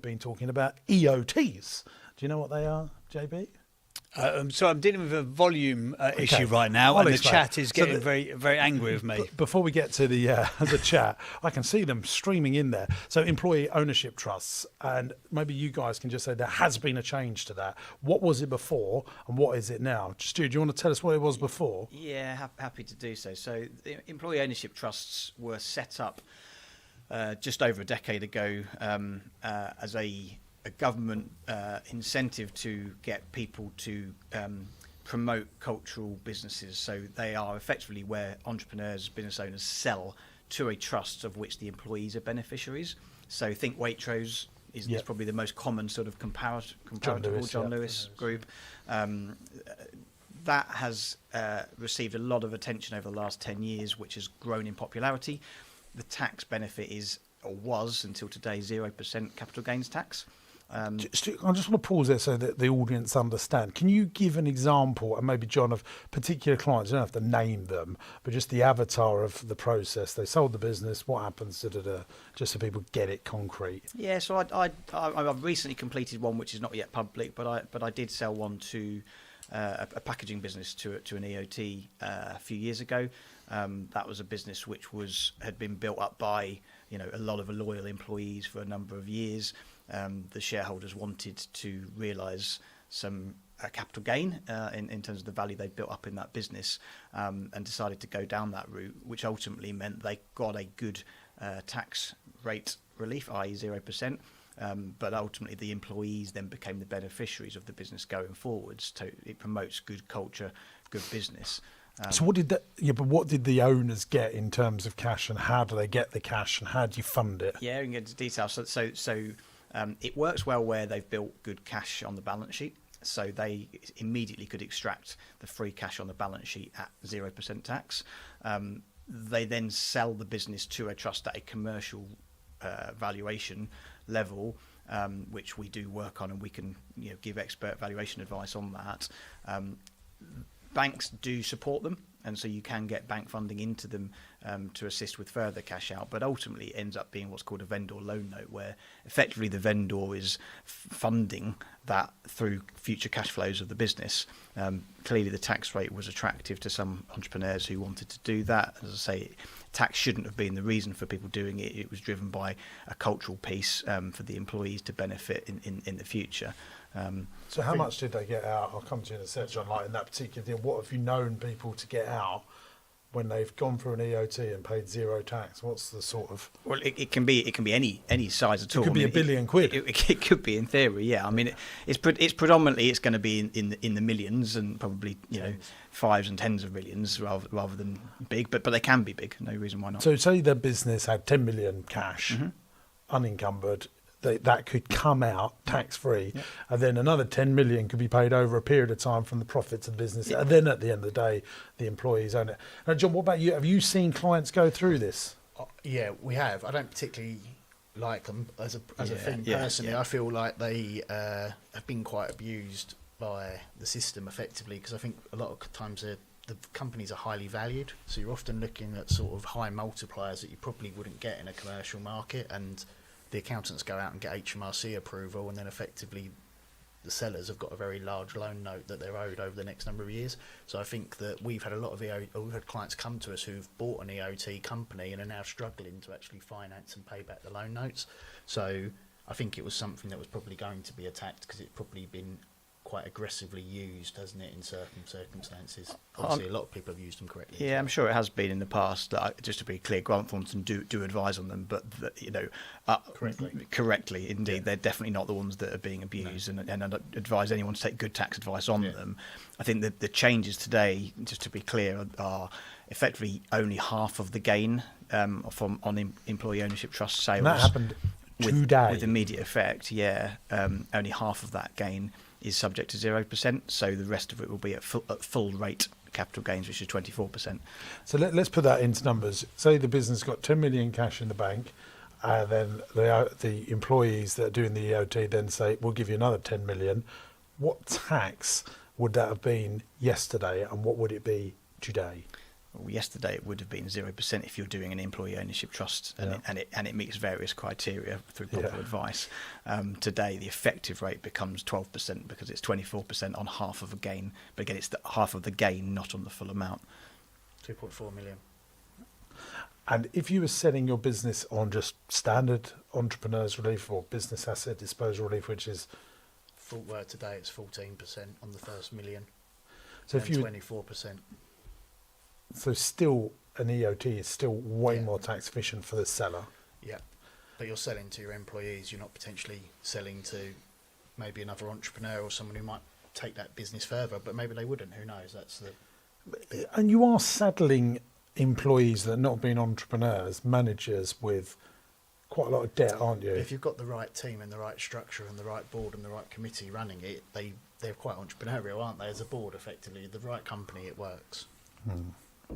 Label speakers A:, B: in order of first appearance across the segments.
A: been talking about EOTs. Do you know what they are, JB?
B: So I'm dealing with a volume issue right now,
A: I'll
B: and
A: explain.
B: the chat is getting very, very angry with me.
A: Before we get to the chat, I can see them streaming in there. So employee ownership trusts, and maybe you guys can just say there has been a change to that. What was it before, and what is it now? Stuart, do you want to tell us what it was before?
C: Yeah, happy to do so. So the employee ownership trusts were set up just over a decade ago as a government incentive to get people to promote cultural businesses. So they are effectively where entrepreneurs, business owners sell to a trust of which the employees are beneficiaries. So think Waitrose is probably the most common sort of comparable John Lewis group. That has received a lot of attention over the last 10 years, which has grown in popularity. The tax benefit is, or was until today, 0% capital gains tax.
A: I just want to pause there so that the audience understand. Can you give an example, and maybe John, of particular clients? You don't have to name them, but just the avatar of the process. They sold the business. What happens? Just so people get it concrete.
C: Yeah. So I've recently completed one which is not yet public, but I did sell one to a packaging business to an EOT a few years ago. That was a business which had been built up by a lot of loyal employees for a number of years. The shareholders wanted to realise some capital gain in terms of the value they built up in that business, and decided to go down that route, which ultimately meant they got a good tax rate relief, i.e. 0%. But ultimately, the employees then became the beneficiaries of the business going forwards. So it promotes good culture, good business.
A: So what did the owners get in terms of cash, and how do they get the cash, and how do you fund it?
C: Yeah, we can get into details. So it works well where they've built good cash on the balance sheet. So they immediately could extract the free cash on the balance sheet at 0% tax. They then sell the business to a trust at a commercial valuation level, which we do work on, and we can give expert valuation advice on that. Banks do support them, and so you can get bank funding into them to assist with further cash out, but ultimately it ends up being what's called a vendor loan note, where effectively the vendor is funding that through future cash flows of the business. Clearly the tax rate was attractive to some entrepreneurs who wanted to do that. As I say, tax shouldn't have been the reason for people doing it. It was driven by a cultural piece for the employees to benefit in the future.
A: So how much did they get out? I'll come to you in a second, John. Like in that particular thing, what have you known people to get out when they've gone through an EOT and paid zero tax? What's the sort of?
C: Well, it can be any size at all.
A: It could be £1 billion.
C: It could be in theory, yeah. I mean, it's predominantly going to be in the millions, and probably fives and tens of millions rather than big, but they can be big. No reason why not.
A: So say the business had 10 million cash, unencumbered. That could come out tax-free, and then another 10 million could be paid over a period of time from the profits of the business, and then at the end of the day, the employees own it. Now, John, what about you? Have you seen clients go through this?
D: Yeah, we have. I don't particularly like them as a thing personally. I feel like they have been quite abused by the system effectively, because I think a lot of times the companies are highly valued, so you're often looking at sort of high multipliers that you probably wouldn't get in a commercial market, and the accountants go out and get HMRC approval, and then effectively the sellers have got a very large loan note that they're owed over the next number of years. So I think that we've had a lot of we've had clients come to us who've bought an EOT company and are now struggling to actually finance and pay back the loan notes. So I think it was something that was probably going to be attacked, because it's probably been quite aggressively used, hasn't it, in certain circumstances. Obviously, a lot of people have used them correctly.
C: Yeah, I'm sure it has been in the past. Just to be clear, Grant Thornton do advise on them, but correctly, indeed, they're definitely not the ones that are being abused. No. And I'd advise anyone to take good tax advice on them. I think that the changes today, just to be clear, are effectively only half of the gain on employee ownership trust sales.
A: And that happened today
C: with immediate effect. Yeah, only half of that gain is subject to 0%, so the rest of it will be at full rate capital gains, which is 24%.
A: So let's put that into numbers. Say the business got 10 million cash in the bank, and then the employees that are doing the EOT then say, we'll give you another 10 million. What tax would that have been yesterday, and what would it be today?
C: Well, yesterday it would have been 0% if you're doing an employee ownership trust, and it meets various criteria through proper advice. Today the effective rate becomes 12% because it's 24% on half of a gain, but again it's half of the gain, not on the full amount.
D: 2.4 million.
A: And if you were selling your business on just standard entrepreneurs relief or business asset disposal relief, which is
D: Today it's 14% on the first million.
A: so if you
D: 24%.
A: so still an EOT is still way more tax efficient for the seller.
D: Yeah, but you're selling to your employees. You're not potentially selling to maybe another entrepreneur or someone who might take that business further, but maybe they wouldn't. Who knows? That's the.
A: And you are saddling employees that have not been entrepreneurs, managers, with quite a lot of debt, aren't you?
D: If you've got the right team and the right structure and the right board and the right committee running it, they're quite entrepreneurial, aren't they? As a board, effectively, the right company, it works.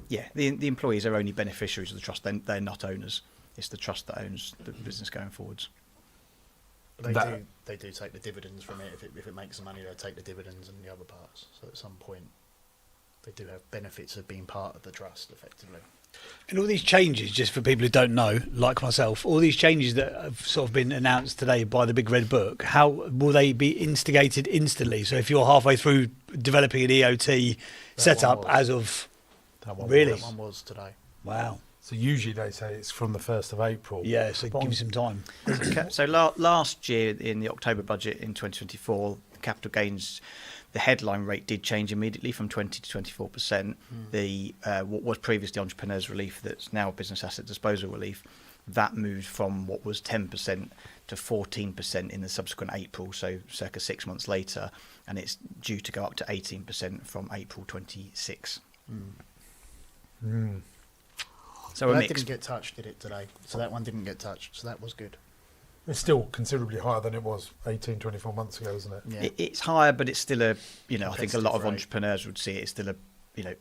C: Yeah, the employees are only beneficiaries of the trust. They're not owners. It's the trust that owns the business going forwards.
D: But they do take the dividends from it. If it makes the money, they take the dividends and the other parts. So at some point, they do have benefits of being part of the trust, effectively.
B: And all these changes, just for people who don't know, like myself, all these changes that have sort of been announced today by the Big Red Book, how will they be instigated instantly? So if you're halfway through developing an EOT setup as of...
A: That one
B: Really?
A: was.
D: That one was today.
B: Wow.
A: So usually they say it's from the 1st of April.
B: Yeah, so give you some time.
C: So last year in the October budget in 2024, the capital gains, the headline rate did change immediately from 20 to 24%. The what was previously entrepreneurs relief, that's now business asset disposal relief, that moved from what was 10% to 14% in the subsequent April, so circa 6 months later, and it's due to go up to 18% from April 26. So
D: But
C: a
D: that
C: mix.
D: didn't get touched, did it, today? So that one didn't get touched, so that was good.
A: It's still considerably higher than it was 18, 24 months ago, isn't it?
D: Yeah.
C: It's higher, but it's still I think a lot of
D: Competitive rate.
C: entrepreneurs would see it as still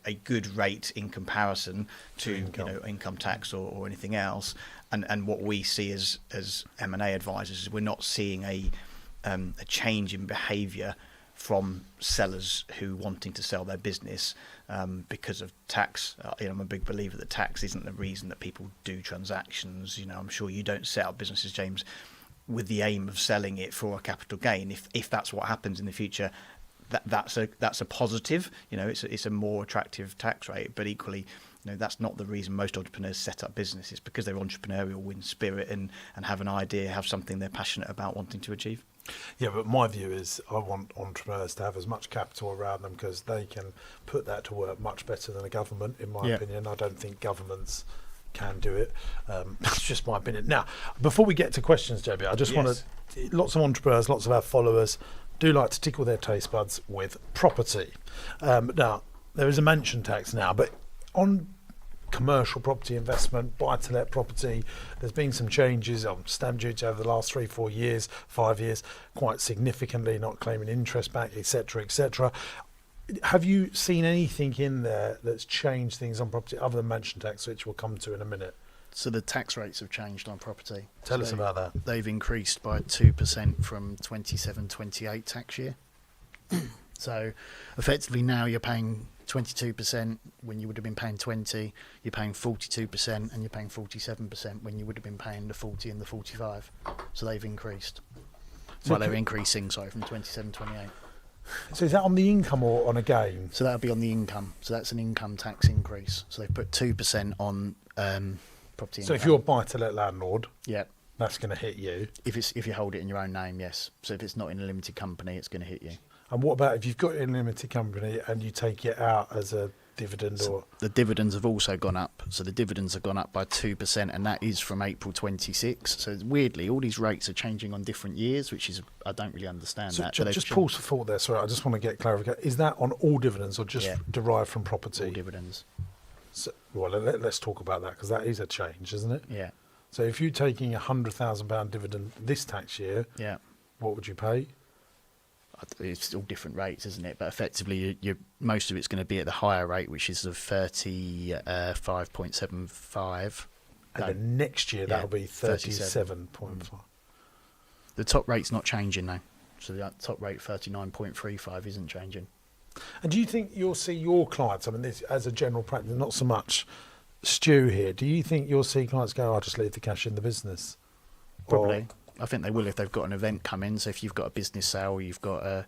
C: a good rate in comparison to
A: income.
C: Income tax or anything else. And what we see as M&A advisors is we're not seeing a change in behaviour from sellers who wanting to sell their business because of tax. I'm a big believer that tax isn't the reason that people do transactions. I'm sure you don't set up businesses, James, with the aim of selling it for a capital gain. If that's what happens in the future, that's a positive. It's a more attractive tax rate. But equally, that's not the reason most entrepreneurs set up businesses, because they're entrepreneurial in spirit and have an idea, have something they're passionate about wanting to achieve.
A: Yeah, but my view is I want entrepreneurs to have as much capital around them because they can put that to work much better than a government, in my opinion. I don't think governments can do it. That's just my opinion. Now, before we get to questions, JB, I just want to... Lots of entrepreneurs, lots of our followers do like to tickle their taste buds with property. Now, there is a mansion tax now, but on commercial property investment, buy-to-let property, there's been some changes on stamp duty over the last 3-4 years, 5 years, quite significantly, not claiming interest back, etc., etc. Have you seen anything in there that's changed things on property other than mansion tax, which we'll come to in a minute?
D: So the tax rates have changed on property.
A: Tell us about that.
D: They've increased by 2% from 27-28 tax year. So effectively now you're paying 22% when you would have been paying 20, you're paying 42% and you're paying 47% when you would have been paying the 40 and the 45. So they've increased.
A: So
D: They're increasing, from 27-28.
A: So is that on the income or on a gain?
D: So that would be on the income. So that's an income tax increase. So they've put 2% on property
A: So
D: income.
A: if you're a buy-to-let landlord,
D: Yeah.
A: that's going to hit you.
D: If you hold it in your own name, yes. So if it's not in a limited company, it's going to hit you.
A: And what about if you've got a limited company and you take it out as a dividend? Or
D: The dividends have also gone up. So the dividends have gone up by 2%, and that is from April 26. So weirdly, all these rates are changing on different years, which is, I don't really understand
A: so
D: that.
A: just pause for thought there. Sorry, I just want to get clarification. Is that on all dividends or just derived from property?
D: All dividends.
A: So, well, let's talk about that, because that is a change, isn't it?
D: Yeah.
A: So if you're taking £100,000 dividend this tax year,
D: Yeah. what
A: would you pay?
D: It's all different rates, isn't it? But effectively, most of it's going to be at the higher rate, which is of 35.75.
A: And then next year that'll be 37.5.
D: The top rate's not changing though. So the top rate 39.35 isn't changing.
A: And do you think you'll see your clients, I mean, this as a general practice, not so much Stu here, do you think you'll see clients go, I'll just leave the cash in the business?
D: Probably. I think they will if they've got an event come in. So if you've got a business sale, you've got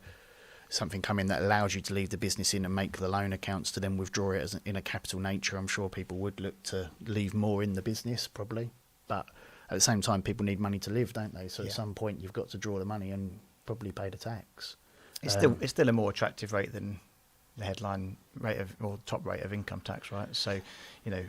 D: something come in that allows you to leave the business in and make the loan accounts to then withdraw it as in a capital nature, I'm sure people would look to leave more in the business probably. But at the same time, people need money to live, don't they? So at some point, you've got to draw the money and probably pay the tax.
C: It's still a more attractive rate than the headline rate of or top rate of income tax, right? So, you know,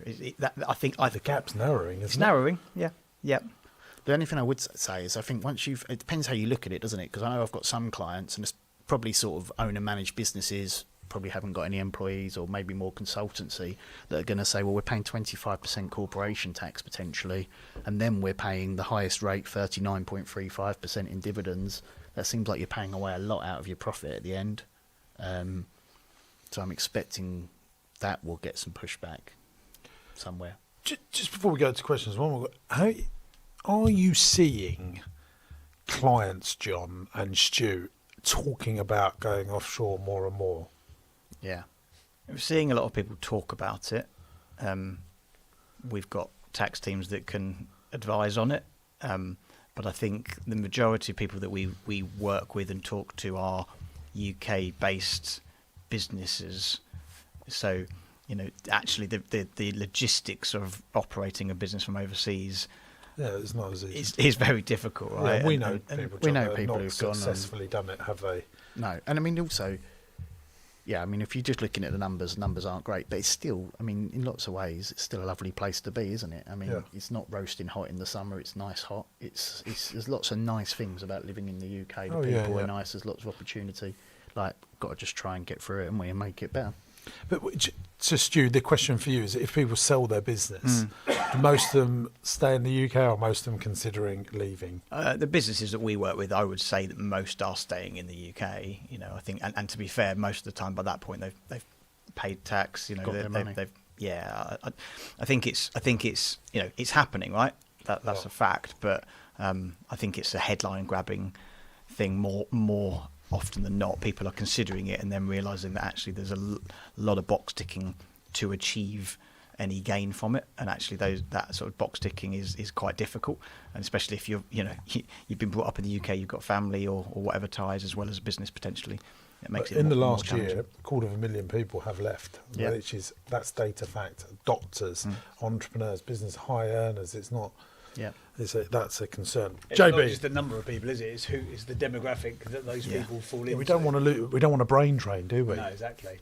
C: I think
A: the gap's narrowing.
C: It's narrowing. Yeah.
D: The only thing I would say is I think it depends how you look at it, doesn't it? Because I know I've got some clients, and it's probably sort of own and manage businesses, probably haven't got any employees or maybe more consultancy, that are going to say, well, we're paying 25% corporation tax potentially, and then we're paying the highest rate, 39.35% in dividends. That seems like you're paying away a lot out of your profit at the end. So I'm expecting that will get some pushback somewhere.
A: Just before we go to questions, how are you seeing clients, John and Stu, talking about going offshore more and more?
C: Yeah, we're seeing a lot of people talk about it. We've got tax teams that can advise on it, but I think the majority of people that we work with and talk to are UK-based businesses. So, you know, actually the logistics of operating a business from overseas,
A: it's not as easy.
C: It's very difficult, right?
A: Yeah, we know people
D: who've
A: successfully done it, have they?
D: No, and I mean also, yeah, I mean if you're just looking at the numbers aren't great, but it's still, I mean, in lots of ways, it's still a lovely place to be, isn't it? I mean, it's not roasting hot in the summer; it's nice hot. It's there's lots of nice things about living in the UK. The people are nice. There's lots of opportunity. Like, got to just try and get through it, and we make it better.
A: But so, Stu, the question for you is: if people sell their business, do most of them stay in the UK, or most of them considering leaving?
C: The businesses that we work with, I would say that most are staying in the UK. You know, I think, and to be fair, most of the time by that point they've paid tax. You know, they've I think it's you know, it's happening, right? That's a fact. But I think it's a headline grabbing thing more often than not. People are considering it and then realising that actually there's a lot of box ticking to achieve any gain from it, and actually that sort of box ticking is quite difficult, and especially if you've been brought up in the UK, you've got family or whatever ties as well as business potentially. It makes it
A: in the
C: more
A: last year, 250,000 people have left, that's data fact. Doctors, entrepreneurs, business high earners. It's not. Yeah, that's a concern.
B: It's
A: JB,
B: not just the number of people, is it? It's who is the demographic that those people fall into.
A: We don't want a brain drain, do we?
B: No, exactly.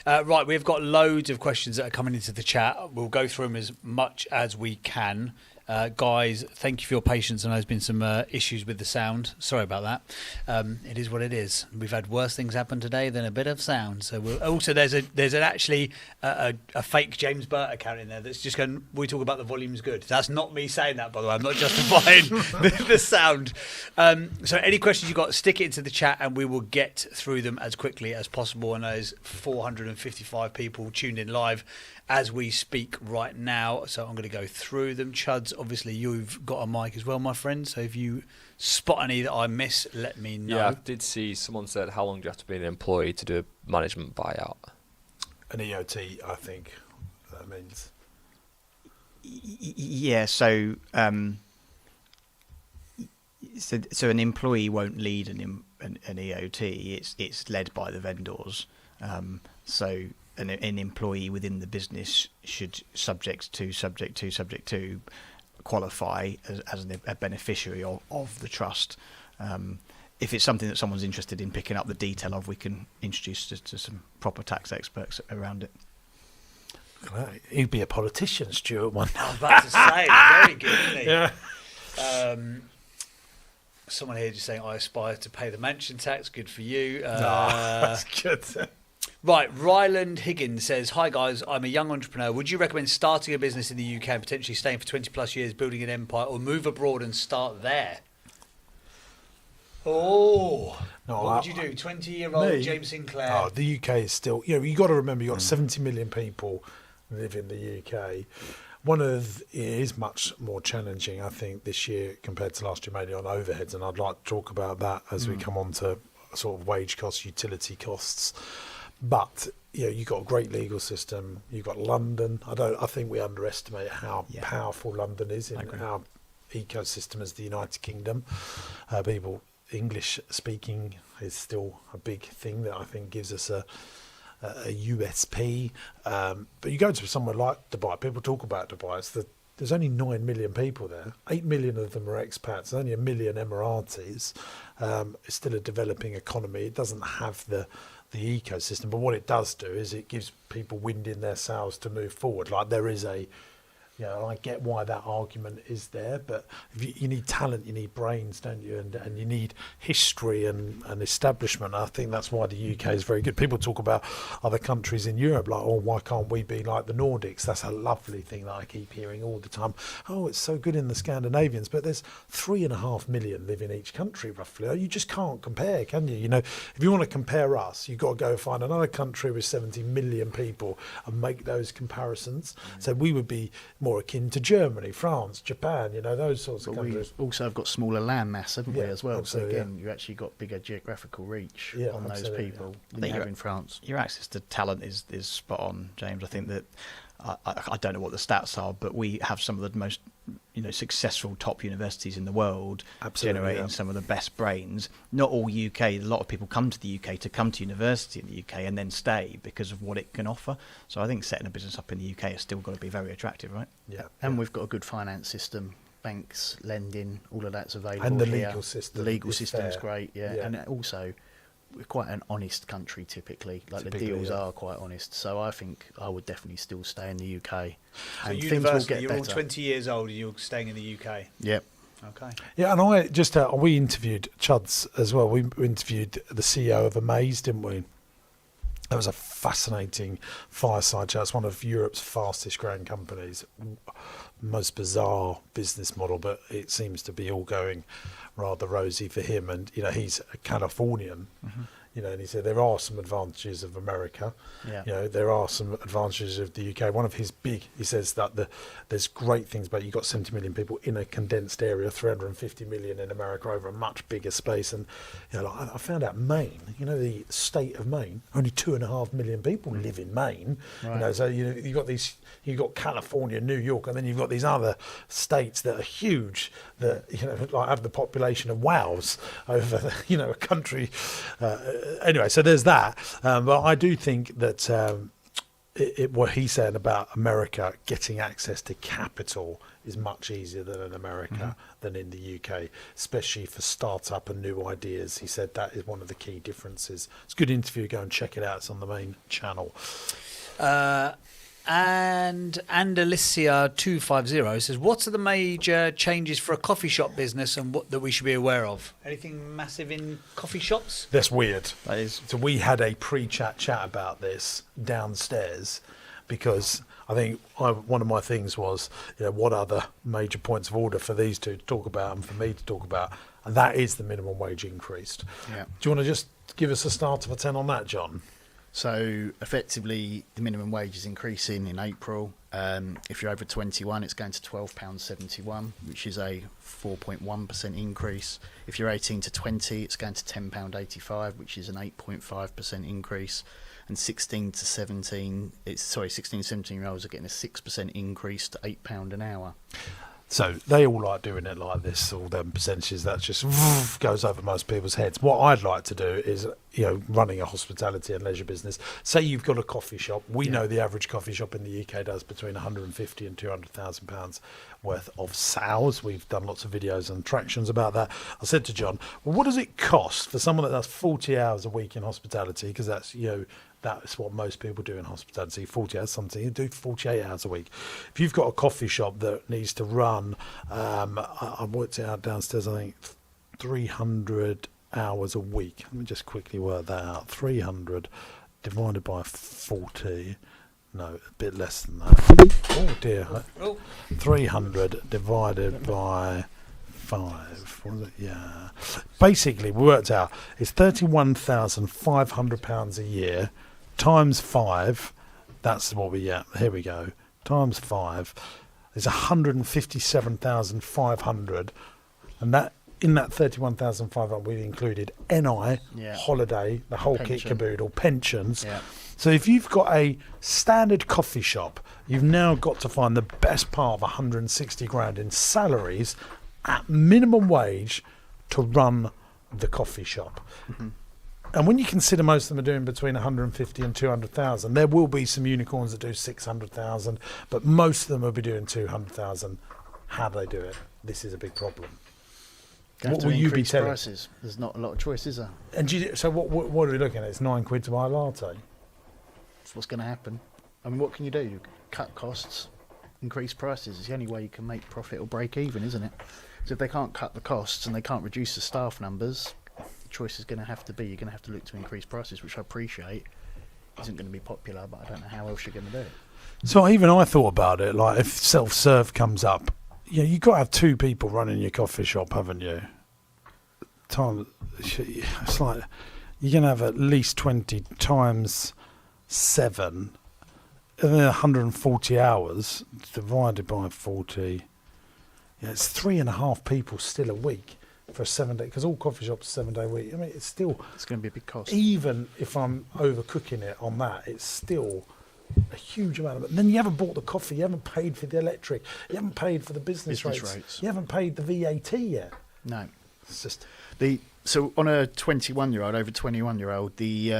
B: Right, we've got loads of questions that are coming into the chat. We'll go through them as much as we can. Guys, thank you for your patience. I know there's been some issues with the sound. Sorry about that. It is what it is. We've had worse things happen today than a bit of sound. So also there's actually a fake James Burt account in there that's just going, we talk about the volume's good. That's not me saying that, by the way. I'm not justifying the sound. So any questions you've got, stick it into the chat and we will get through them as quickly as possible. And there's 455 people tuned in live as we speak right now, so I'm going to go through them. Chuds, obviously you've got a mic as well, my friend, so if you spot any that I miss, let me know.
E: Yeah, I did see someone said, how long do you have to be an employee to do a management buyout?
A: An EOT, I think that means.
C: Yeah, so so an employee won't lead an EOT. It's led by the vendors. So an employee within the business should subject to qualify as a beneficiary of the trust. If it's something that someone's interested in picking up the detail of, we can introduce to some proper tax experts around it.
A: Right. He'd be a politician, Stuart. One.
B: I was about to say, very good, isn't he?
A: Yeah.
B: Someone here just saying, I aspire to pay the mansion tax. Good for you.
A: That's good.
B: Right, Ryland Higgins says, hi guys, I'm a young entrepreneur. Would you recommend starting a business in the UK and potentially staying for 20 plus years, building an empire, or move abroad and start there? Oh,
A: no,
B: what would you do? 20-year-old James Sinclair?
A: Oh, the UK is still, you've got to remember, you've got 70 million people live in the UK. It is much more challenging, I think, this year compared to last year, mainly on overheads, and I'd like to talk about that as we come on to sort of wage costs, utility costs. But you've got a great legal system. You've got London. I think we underestimate how powerful London is in our ecosystem as the United Kingdom. People English speaking is still a big thing that I think gives us a USP. But you go to somewhere like Dubai. People talk about Dubai. There's only 9 million people there. 8 million of them are expats. There's only 1 million Emiratis. It's still a developing economy. It doesn't have the ecosystem, but what it does do is it gives people wind in their sails to move forward. Like there is I get why that argument is there, but if you need talent, you need brains, don't you? And you need history and establishment. I think that's why the UK is very good. People talk about other countries in Europe, like, why can't we be like the Nordics? That's a lovely thing that I keep hearing all the time. Oh, it's so good in the Scandinavians, but there's 3.5 million live in each country, roughly. You just can't compare, can you? If you want to compare us, you've got to go find another country with 70 million people and make those comparisons. So we would be more akin to Germany, France, Japan, those sorts of countries.
D: We also have got smaller land mass, haven't we, as well? So again, you actually got bigger geographical reach on those people than you have in France.
C: Your access to talent is spot on, James. I think that I don't know what the stats are, but we have some of the most successful top universities in the world, generating some of the best brains. Not all UK. A lot of people come to the UK to come to university in the UK and then stay because of what it can offer. So I think setting a business up in the UK has still got to be very attractive, right?
D: Yeah, and we've got a good finance system. Banks, lending, all of that's available.
A: And the
D: here.
A: legal system.
D: The legal system is great, and also we're quite an honest country typically. The deals are quite honest. So I think I would definitely still stay in the UK.
B: So
D: and
B: things
D: will get
B: you're
D: better.
B: all 20 years old and you're staying in the UK.
D: Yep.
B: Okay.
A: Yeah, and I just we interviewed Chuds as well. We interviewed the CEO of Amaze, didn't we? That was a fascinating fireside chat. It's one of Europe's fastest growing companies. Most bizarre business model, but it seems to be all going rather rosy for him. And he's a Californian. Mm-hmm. And he said there are some advantages of America. Yeah. There are some advantages of the UK. One of his he says that there's great things, but you've got 70 million people in a condensed area, 350 million in America over a much bigger space. And I found out Maine, the state of Maine, only 2.5 million people live in Maine. Right. So you've got California, New York, and then you've got these other states that are huge that have the population of Wales over a country. Anyway, so there's that. But I do think that what he's saying about America getting access to capital is much easier than in America than in the UK, especially for startup and new ideas. He said that is one of the key differences. It's a good interview. Go and check it out. It's on the main channel.
B: And Alicia 250 says, what are the major changes for a coffee shop business and what that we should be aware of? Anything massive in coffee shops?
A: That's weird.
C: That is.
A: So we had a pre-chat about this downstairs because I think one of my things was, what are the major points of order for these two to talk about and for me to talk about? And that is the minimum wage increased. Yeah. Do you want to just give us a start of a 10 on that, John?
D: So effectively, the minimum wage is increasing in April. If you're over 21, it's going to £12.71, which is a 4.1% increase. If you're 18 to 20, it's going to £10.85, which is an 8.5% increase. And 16 to 17 year olds are getting a 6% increase to £8 an hour.
A: So they all like doing it like this, all them percentages, that just goes over most people's heads. What I'd like to do is, running a hospitality and leisure business, say you've got a coffee shop. We know the average coffee shop in the UK does between 150 and £200,000 worth of sales. We've done lots of videos and tractions about that. I said to John, well, what does it cost for someone that does 40 hours a week in hospitality? Because that's, that's what most people do in hospitality, 40 hours, something. You do 48 hours a week. If you've got a coffee shop that needs to run, I worked it out downstairs, I think 300 hours a week. Let me just quickly work that out. 300 divided by 40. No, a bit less than that. Oh dear. 300 divided by 5. Was it? Yeah. Basically, we worked out it's £31,500 a year times 5. That's what we get. Here we go. Times 5 is 157,500, and that in that 31,500, we've included NI, holiday, the whole kit caboodle, pensions.
D: Yeah.
A: So if you've got a standard coffee shop, you've now got to find the best part of 160 grand in salaries at minimum wage to run the coffee shop.
D: Mm-hmm.
A: And when you consider most of them are doing between 150 and 200,000, there will be some unicorns that do 600,000, but most of them will be doing 200,000. How do they do it? This is a big problem.
D: What will you be telling? Prices. There's not a lot of choice, is there?
A: And so what are we looking at? It's £9 to buy a latte.
D: That's what's going to happen. I mean, what can you do? You cut costs, increase prices. It's the only way you can make profit or break even, isn't it? So if they can't cut the costs and they can't reduce the staff numbers, the choice is going to have to be you're going to have to look to increase prices, which I appreciate isn't going to be popular, but I don't know how else you're going to do it. So
A: even I thought about it, like if self-serve comes up, you've got to have 2 people running your coffee shop, haven't you? It's like you're going to have at least 20 times 7, and then 140 hours divided by 40. It's 3.5 people still a week for a 7-day, because all coffee shops are 7-day week. I mean, it's going
D: to be a big cost.
A: Even if I'm overcooking it on that, it's still a huge amount of it. And then you haven't bought the coffee, you haven't paid for the electric, you haven't paid for the business rates, you haven't paid the VAT yet.
D: No,
A: it's just
D: so on a 21-year-old, over 21-year-old, the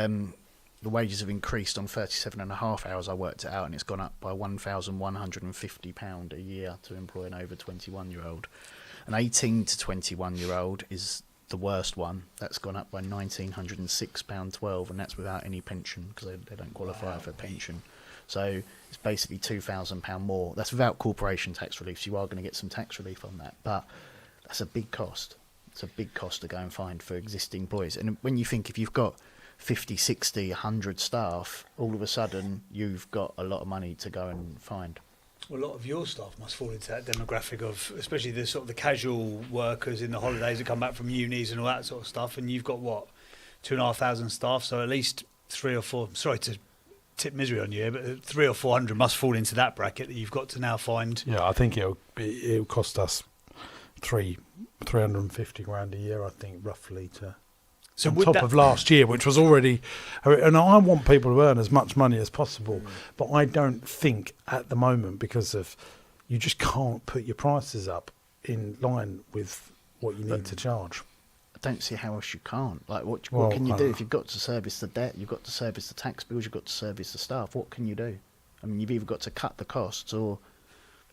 D: wages have increased on 37.5 hours. I worked it out, and it's gone up by £1,150 a year to employ an over 21-year-old. An 18 to 21-year-old is the worst one. That's gone up by £1,906.12, and that's without any pension, because they don't qualify for pension. So it's basically £2,000 more. That's without corporation tax relief, so you are going to get some tax relief on that. But that's a big cost. It's a big cost to go and find for existing employees. And when you think if you've got 50, 60, 100 staff, all of a sudden you've got a lot of money to go and find.
B: Well, a lot of your staff must fall into that demographic of, especially the sort of the casual workers in the holidays that come back from unis and all that sort of stuff. And you've got 2,500 staff, so at least 3 or 4. Sorry to tip misery on you here, but 300 or 400 must fall into that bracket that you've got to now find.
A: Yeah, I think it'll cost us 350 grand a year, I think, roughly, to on top of last year, which was already. And I want people to earn as much money as possible, but I don't think at the moment, because of you just can't put your prices up in line with what you need to charge.
D: I don't see how else you can't. Like, what can you do if you've got to service the debt, you've got to service the tax bills, you've got to service the staff? What can you do? I mean, you've either got to cut the costs or.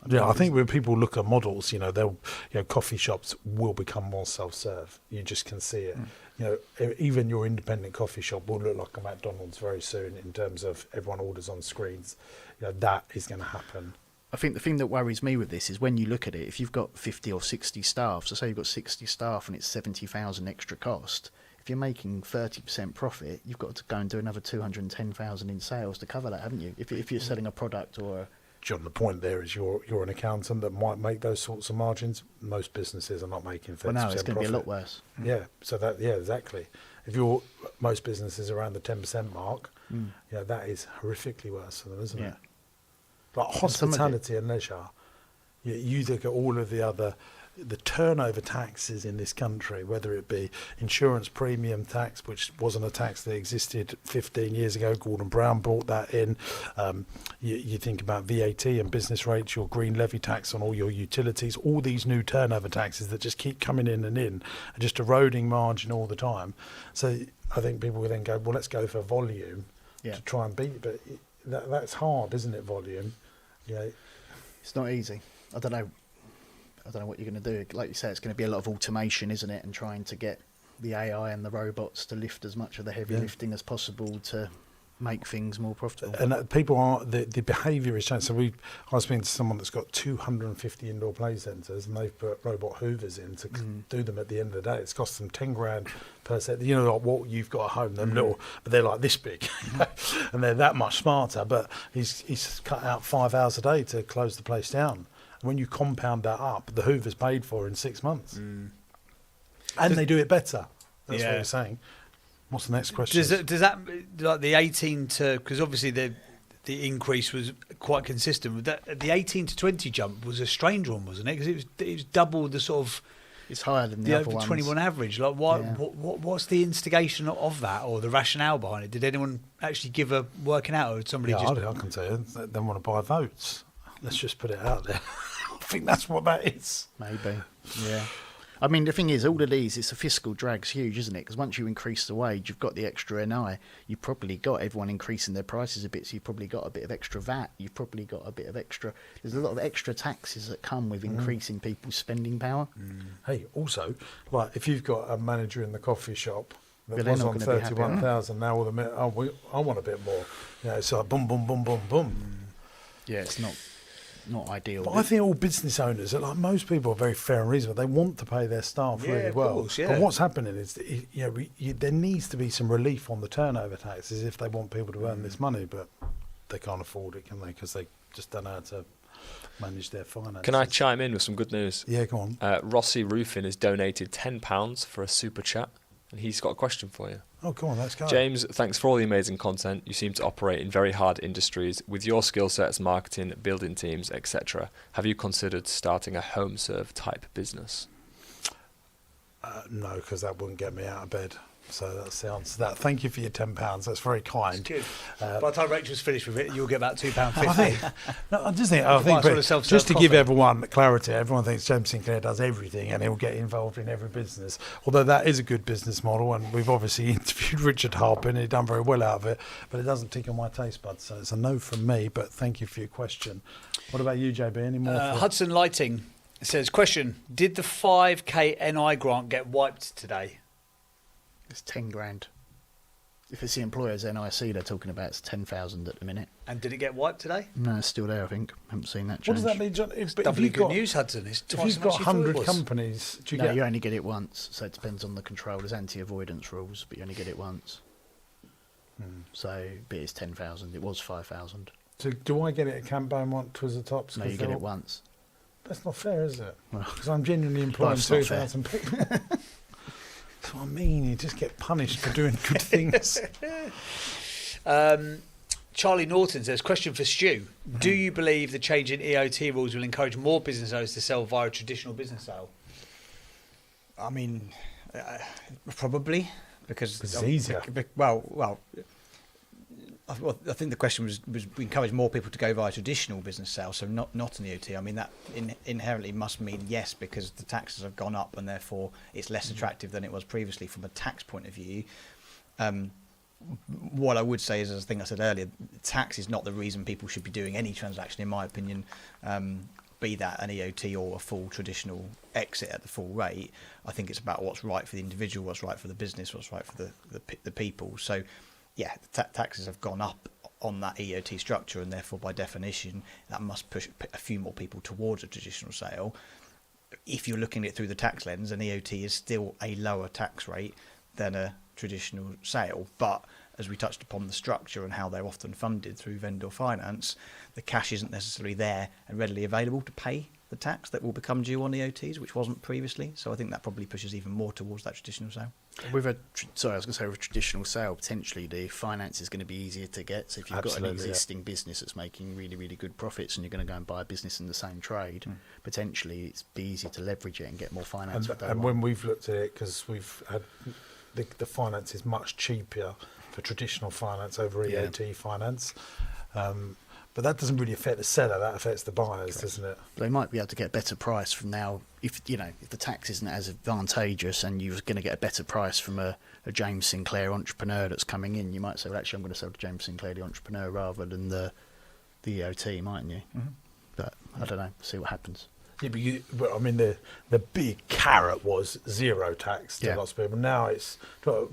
A: Yeah, I think when people look at models, coffee shops will become more self-serve. You just can see it. Even your independent coffee shop will look like a McDonald's very soon in terms of everyone orders on screens. That is going to happen.
D: I think the thing that worries me with this is when you look at it, if you've got 50 or 60 staff, so say you've got 60 staff and it's 70,000 extra cost, if you're making 30% profit, you've got to go and do another 210,000 in sales to cover that, haven't you? If you're selling a product or
A: John, the point there is you're an accountant that might make those sorts of margins. Most businesses are not making 30%
D: Well, no, it's going to be a lot
A: profit.
D: worse.
A: Yeah, so exactly. If most businesses around the 10% mark, that is horrifically worse for them, isn't it? Like hospitality and leisure, you look at all of the turnover taxes in this country, whether it be insurance premium tax, which wasn't a tax that existed 15 years ago. Gordon Brown brought that in. You think about VAT and business rates, your green levy tax on all your utilities, all these new turnover taxes that just keep coming in and just eroding margin all the time. So I think people will then go, well, let's go for volume to try and beat it. But that's hard, isn't it, volume? Yeah,
D: it's not easy. I don't know what you're going to do. Like you say, it's going to be a lot of automation, isn't it? And trying to get the AI and the robots to lift as much of the heavy lifting as possible to make things more profitable.
A: And people are, the behaviour is changing. So I was speaking to someone that's got 250 indoor play centres, and they've put robot hoovers in to do them at the end of the day. It's cost them 10 grand per set. Like what you've got at home, them little, but they're like this big, and they're that much smarter. But he's cut out 5 hours a day to close the place down. When you compound that up, the Hoover's paid for in 6 months. And they do it better. That's what you're saying. What's the next question?
B: Does that, like the 18 to, because obviously the increase was quite consistent with that. The 18 to 20 jump was a strange one, wasn't it? Because it was double the sort of
D: It's higher than the
B: the
D: other
B: over
D: ones.
B: 21 average. Like, what,
D: Yeah.
B: what's the instigation of that, or the rationale behind it? Did anyone actually give a working out, or did somebody
A: Yeah,
B: just?
A: I can tell you, they want to buy votes. Let's just put it out there. I think that's what that is.
D: Maybe. Yeah. I mean, the thing is, all of these, it's a fiscal drag's huge, isn't it? Because once you increase the wage, you've got the extra NI. You've probably got everyone increasing their prices a bit, so you've probably got a bit of extra VAT. You've probably got a bit of extra... There's a lot of extra taxes that come with increasing people's spending power.
A: Hey, also, like if you've got a manager in the coffee shop that
D: But they're
A: was
D: not
A: on
D: gonna be happy,
A: 31,000, now all the minute, I want a bit more. You know, it's like boom, boom, boom, boom, boom.
D: Yeah, it's not ideal.
A: But I think all business owners, like most people, are very fair and reasonable. They want to pay their staff
B: Yeah,
A: really
B: of
A: well.
B: course, yeah.
A: But what's happening is, there needs to be some relief on the turnover taxes if they want people to earn this money, but they can't afford it, can they? Because they just don't know how to manage their finances.
E: Can I chime in with some good news?
A: Yeah, go on.
E: Rossi Roofing has donated £10 for a super chat, and he's got a question for you.
A: Oh, come on, let's go.
E: James, thanks for all the amazing content. You seem to operate in very hard industries. With your skill sets, marketing, building teams, etc., have you considered starting a home serve type business?
A: No, because that wouldn't get me out of bed. So that's the answer to that. Thank you for your £10. That's very kind.
B: Good. By the time Rachel's finished with it, you'll get about £2.50.
A: No, I just think,
B: Might as well
A: but
B: have self-serve
A: just to give
B: coffee.
A: everyone clarity, everyone thinks James Sinclair does everything and he'll get involved in every business. Although that is a good business model, and we've obviously interviewed Richard Harper and he's done very well out of it, but it doesn't tickle my taste buds. So it's a no from me, but thank you for your question. What about you, JB? Any more?
B: Hudson Lighting says, question, did the 5k NI grant get wiped today?
D: It's 10 grand. If it's the employer's NIC they're talking about, it's 10,000 at the minute.
B: And did it get wiped today?
D: No, it's still there, I think. Haven't seen that change.
A: What does that mean, John? If
B: Doubly
A: you've
B: good
A: got,
B: news, Hudson. It's
A: if
B: twice
A: you've
B: as much
A: got
B: you thought it
A: 100
B: was.
A: companies, do you
D: No,
A: get...
D: you only get it once, so it depends on the control. There's anti-avoidance rules, but you only get it once. So, but it's 10,000. It was 5,000.
A: So do I get it at campaign one towards the top?
D: No, you get it once.
A: That's not fair, is it?
D: Well,
A: Because I'm genuinely employing
D: life's not fair.
A: 2,000 people. That's what I mean. You just get punished for doing good things.
B: Charlie Norton says, question for Stu. Do you believe the change in EOT rules will encourage more business owners to sell via a traditional business sale?
C: I mean, probably because
A: It's easier.
C: Well, I think the question was we encourage more people to go via traditional business sales, so not an EOT. I mean, that inherently must mean yes, because the taxes have gone up and therefore it's less attractive than it was previously from a tax point of view. What I would say is, as I think I said earlier, tax is not the reason people should be doing any transaction, in my opinion, be that an EOT or a full traditional exit at the full rate. I think it's about what's right for the individual, what's right for the business, what's right for the people. So, yeah, taxes have gone up on that EOT structure, and therefore, by definition, that must push a few more people towards a traditional sale. If you're looking at it through the tax lens, an EOT is still a lower tax rate than a traditional sale. But as we touched upon the structure and how they're often funded through vendor finance, the cash isn't necessarily there and readily available to pay the tax that will become due on EOTs, which wasn't previously. So I think that probably pushes even more towards that traditional sale.
D: With a traditional sale, potentially the finance is going to be easier to get. So if you've got an existing business that's making really, really good profits, and you're going to go and buy a business in the same trade, potentially it's be easy to leverage it and get more finance.
A: And when we've looked at it, because we've had the finance is much cheaper for traditional finance over EOT finance. But that doesn't really affect the seller, that affects the buyers, doesn't it?
D: They might be able to get a better price from now. If the tax isn't as advantageous and you're going to get a better price from a James Sinclair entrepreneur that's coming in, you might say, well, actually, I'm going to sell to James Sinclair, the entrepreneur, rather than the EOT, mightn't you? Mm-hmm. But I don't know, see what happens.
A: Yeah, but I mean, the big carrot was zero tax to lots of people. Now it's, I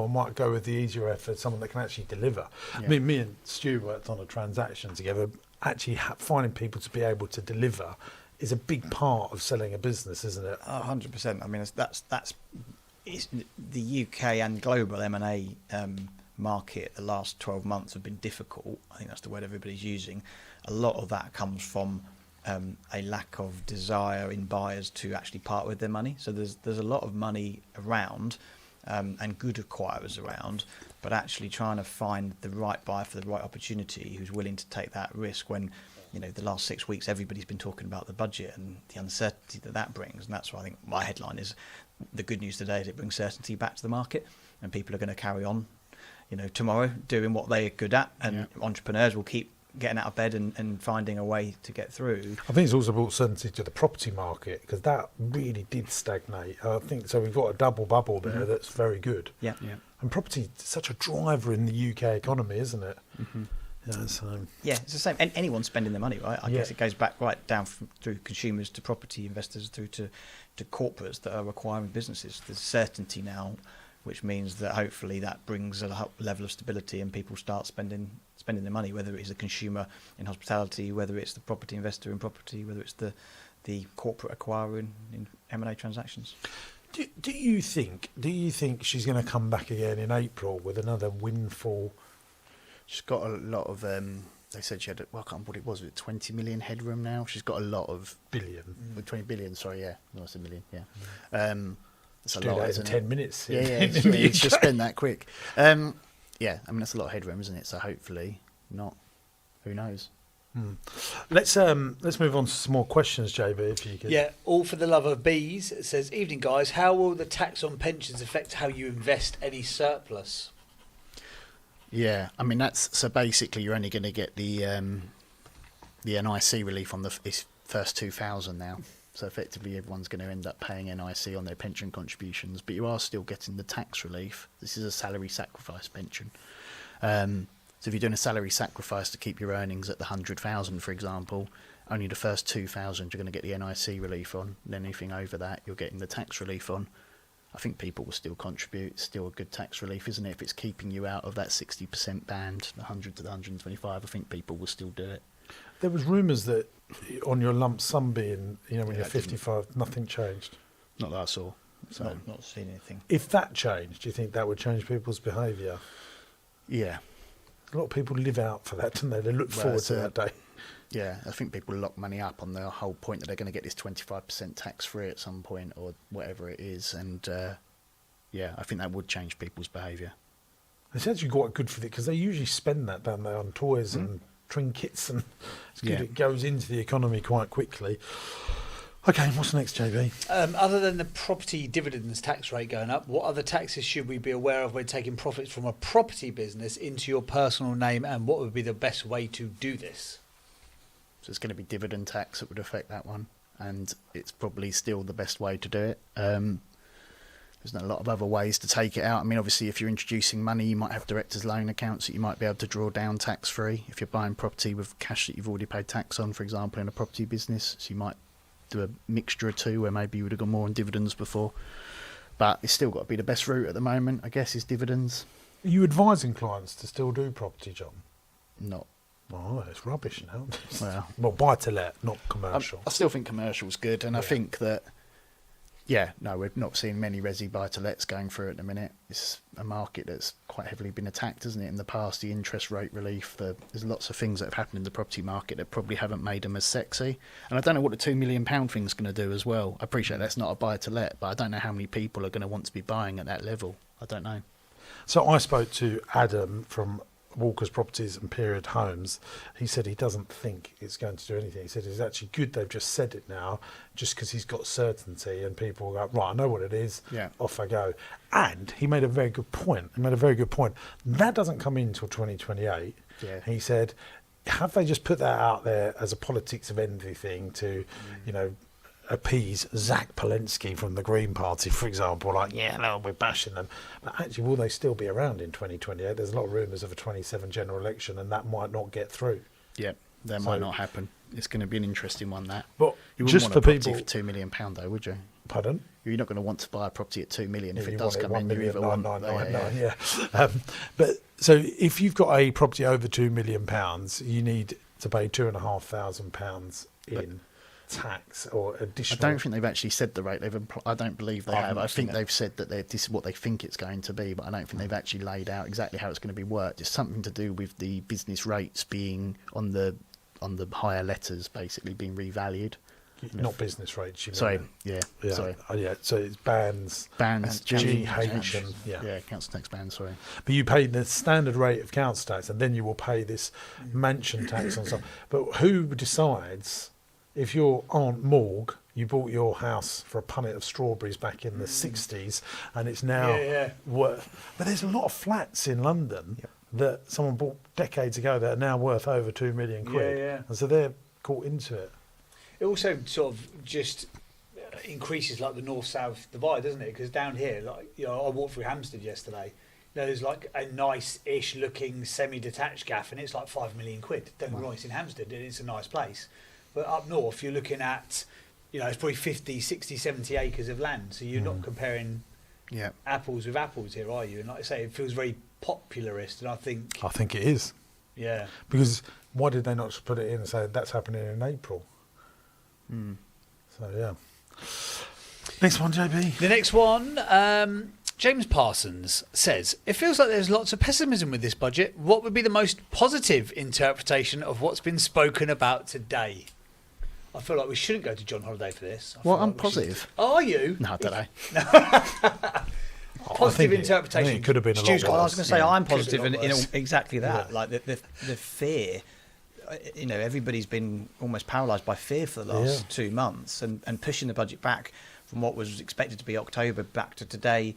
A: might go with the easier effort, someone that can actually deliver. Yeah. I mean, me and Stu worked on a transaction together. Actually, finding people to be able to deliver is a big part of selling a business, isn't it?
C: 100%. I mean, it's the UK and global M&A market. The last 12 months have been difficult. I think that's the word everybody's using. A lot of that comes from a lack of desire in buyers to actually part with their money. So there's a lot of money around and good acquirers around, but actually trying to find the right buyer for the right opportunity who's willing to take that risk when the last 6 weeks, everybody's been talking about the budget and the uncertainty that brings. And that's why I think my headline is the good news today is it brings certainty back to the market, and people are going to carry on, tomorrow doing what they're good at, and entrepreneurs will keep getting out of bed and finding a way to get through.
A: I think it's also brought certainty to the property market, because that really did stagnate. I think so. We've got a double bubble there that's very good.
C: Yeah.
A: And property is such a driver in the UK economy, isn't it?
C: Yeah, it's the same. And anyone spending their money, right? I guess it goes back right down through consumers to property investors through to corporates that are acquiring businesses. There's certainty now, which means that hopefully that brings a level of stability and people start spending their money, whether it's a consumer in hospitality, whether it's the property investor in property, whether it's the corporate acquirer in M&A transactions.
A: Do you think she's going to come back again in April with another windfall?
D: She's got a lot of. They said she had. I can't remember what it was. Was it 20 million headroom now? She's got a lot of 20 billion. Sorry, yeah, not a million. Yeah, that's a lot.
A: That in 10 minutes.
D: It's just spend that quick. Yeah, I mean that's a lot of headroom, isn't it? So hopefully not. Who knows?
A: Let's move on to some more questions, JB, if you could.
B: Yeah, all for the love of bees. It says, evening guys, how will the tax on pensions affect how you invest any surplus?
D: Yeah, I mean that's so basically you're only going to get the NIC relief on the first 2,000 now. So effectively everyone's going to end up paying NIC on their pension contributions, but you are still getting the tax relief. This is a salary sacrifice pension. So if you're doing a salary sacrifice to keep your earnings at the 100,000, for example, only the first 2,000 you're going to get the NIC relief on. And anything over that, you're getting the tax relief on. I think people will still contribute. It's still a good tax relief, isn't it? If it's keeping you out of that 60% band, the 100 to the 125, I think people will still do it.
A: There was rumours that on your lump sum being, when you're 55, nothing changed.
D: Not that I saw. So
C: Not seen anything.
A: If that changed, do you think that would change people's behaviour?
D: Yeah.
A: A lot of people live out for that, don't they? They look forward to that day.
D: Yeah, I think people lock money up on the whole point that they're going to get this 25% tax-free at some point or whatever it is. And, I think that would change people's behaviour.
A: It's actually quite good for it because they usually spend that, don't they, on toys and trinkets, and it's good. It goes into the economy quite quickly. Okay, what's next, JB?
B: Other than the property dividends tax rate going up, what other taxes should we be aware of when taking profits from a property business into your personal name, and what would be the best way to do this?
D: So it's going to be dividend tax that would affect that one, and it's probably still the best way to do it. There's not a lot of other ways to take it out. I mean, obviously, if you're introducing money, you might have directors' loan accounts that you might be able to draw down tax-free. If you're buying property with cash that you've already paid tax on, for example, in a property business, so you might do a mixture of two where maybe you would have gone more on dividends before. But it's still got to be the best route at the moment, I guess, is dividends.
A: Are you advising clients to still do property, John?
D: Not.
A: Oh, it's rubbish now.
D: Well,
A: buy to let, not commercial.
D: I still think commercial's good, and I think that, we're not seeing many resi buy-to-lets going through at the minute. It's a market that's quite heavily been attacked, isn't it? In the past, the interest rate relief, there's lots of things that have happened in the property market that probably haven't made them as sexy. And I don't know what the £2 million thing's going to do as well. I appreciate that's not a buy-to-let, but I don't know how many people are going to want to be buying at that level. I don't know.
A: So I spoke to Adam from Walker's Properties and Period Homes. He said he doesn't think it's going to do anything. He said it's actually good they've just said it now, just because he's got certainty and people go, right, I know what it is, off I go. And he made a very good point. That doesn't come in until 2028.
D: Yeah.
A: He said, have they just put that out there as a politics of envy thing to, appease Zach Palensky from the Green Party, for example, we're bashing them. But actually, will they still be around in 2028? There's a lot of rumours of a 27 general election, and that might not get through.
D: Yeah, that might not happen. It's going to be an interesting one, that.
A: But
D: you wouldn't
A: just
D: want
A: for
D: a property
A: people,
D: for £2 million, though, would you?
A: Pardon?
D: You're not going to want to buy a property at $2 million if it does come in.
A: But so if you've got a property over £2 million, you need to pay £2,500 in tax or additional.
D: I don't think they've actually said the rate. I don't believe they have. I think they've said that this is what they think it's going to be, but I don't think they've actually laid out exactly how it's going to be worked. It's something to do with the business rates being on the higher letters, basically being revalued.
A: not business rates. You
D: Sorry,
A: mean.
D: yeah. Sorry.
A: Yeah, so it's bands, GH, and
D: council tax bands. Sorry,
A: but you pay the standard rate of council tax, and then you will pay this mansion tax on top. But who decides if your Aunt Morg, you bought your house for a punnet of strawberries back in the 60s, and it's now worth? But there's a lot of flats in London that someone bought decades ago that are now worth over £2 million, and so they're caught into it.
B: It also sort of just increases like the north-south divide, doesn't it? Because down here, like, you know, I walked through Hampstead yesterday. You know, there's like a nice-ish looking semi-detached gaff, and it's like £5 million. Don't get me wrong, it's in Hampstead, and it's a nice place. But up north, you're looking at, you know, it's probably 50, 60, 70 acres of land. So you're not comparing apples with apples here, are you? And like I say, it feels very popularist, and I think
A: it is.
B: Yeah.
A: Because why did they not just put it in and say that's happening in April? So yeah. Next one, JB.
B: The next one, James Parsons says, it feels like there's lots of pessimism with this budget. What would be the most positive interpretation of what's been spoken about today? I feel like we shouldn't go to John Holliday for this.
D: I'm positive.
B: Are you?
D: No, I don't know.
B: Positive interpretation.
A: I think it could have been a lot worse.
C: I was going to say I'm positive in
B: worse.
C: exactly that. Like the fear. You know, everybody's been almost paralysed by fear for the last 2 months, and pushing the budget back from what was expected to be October back to today.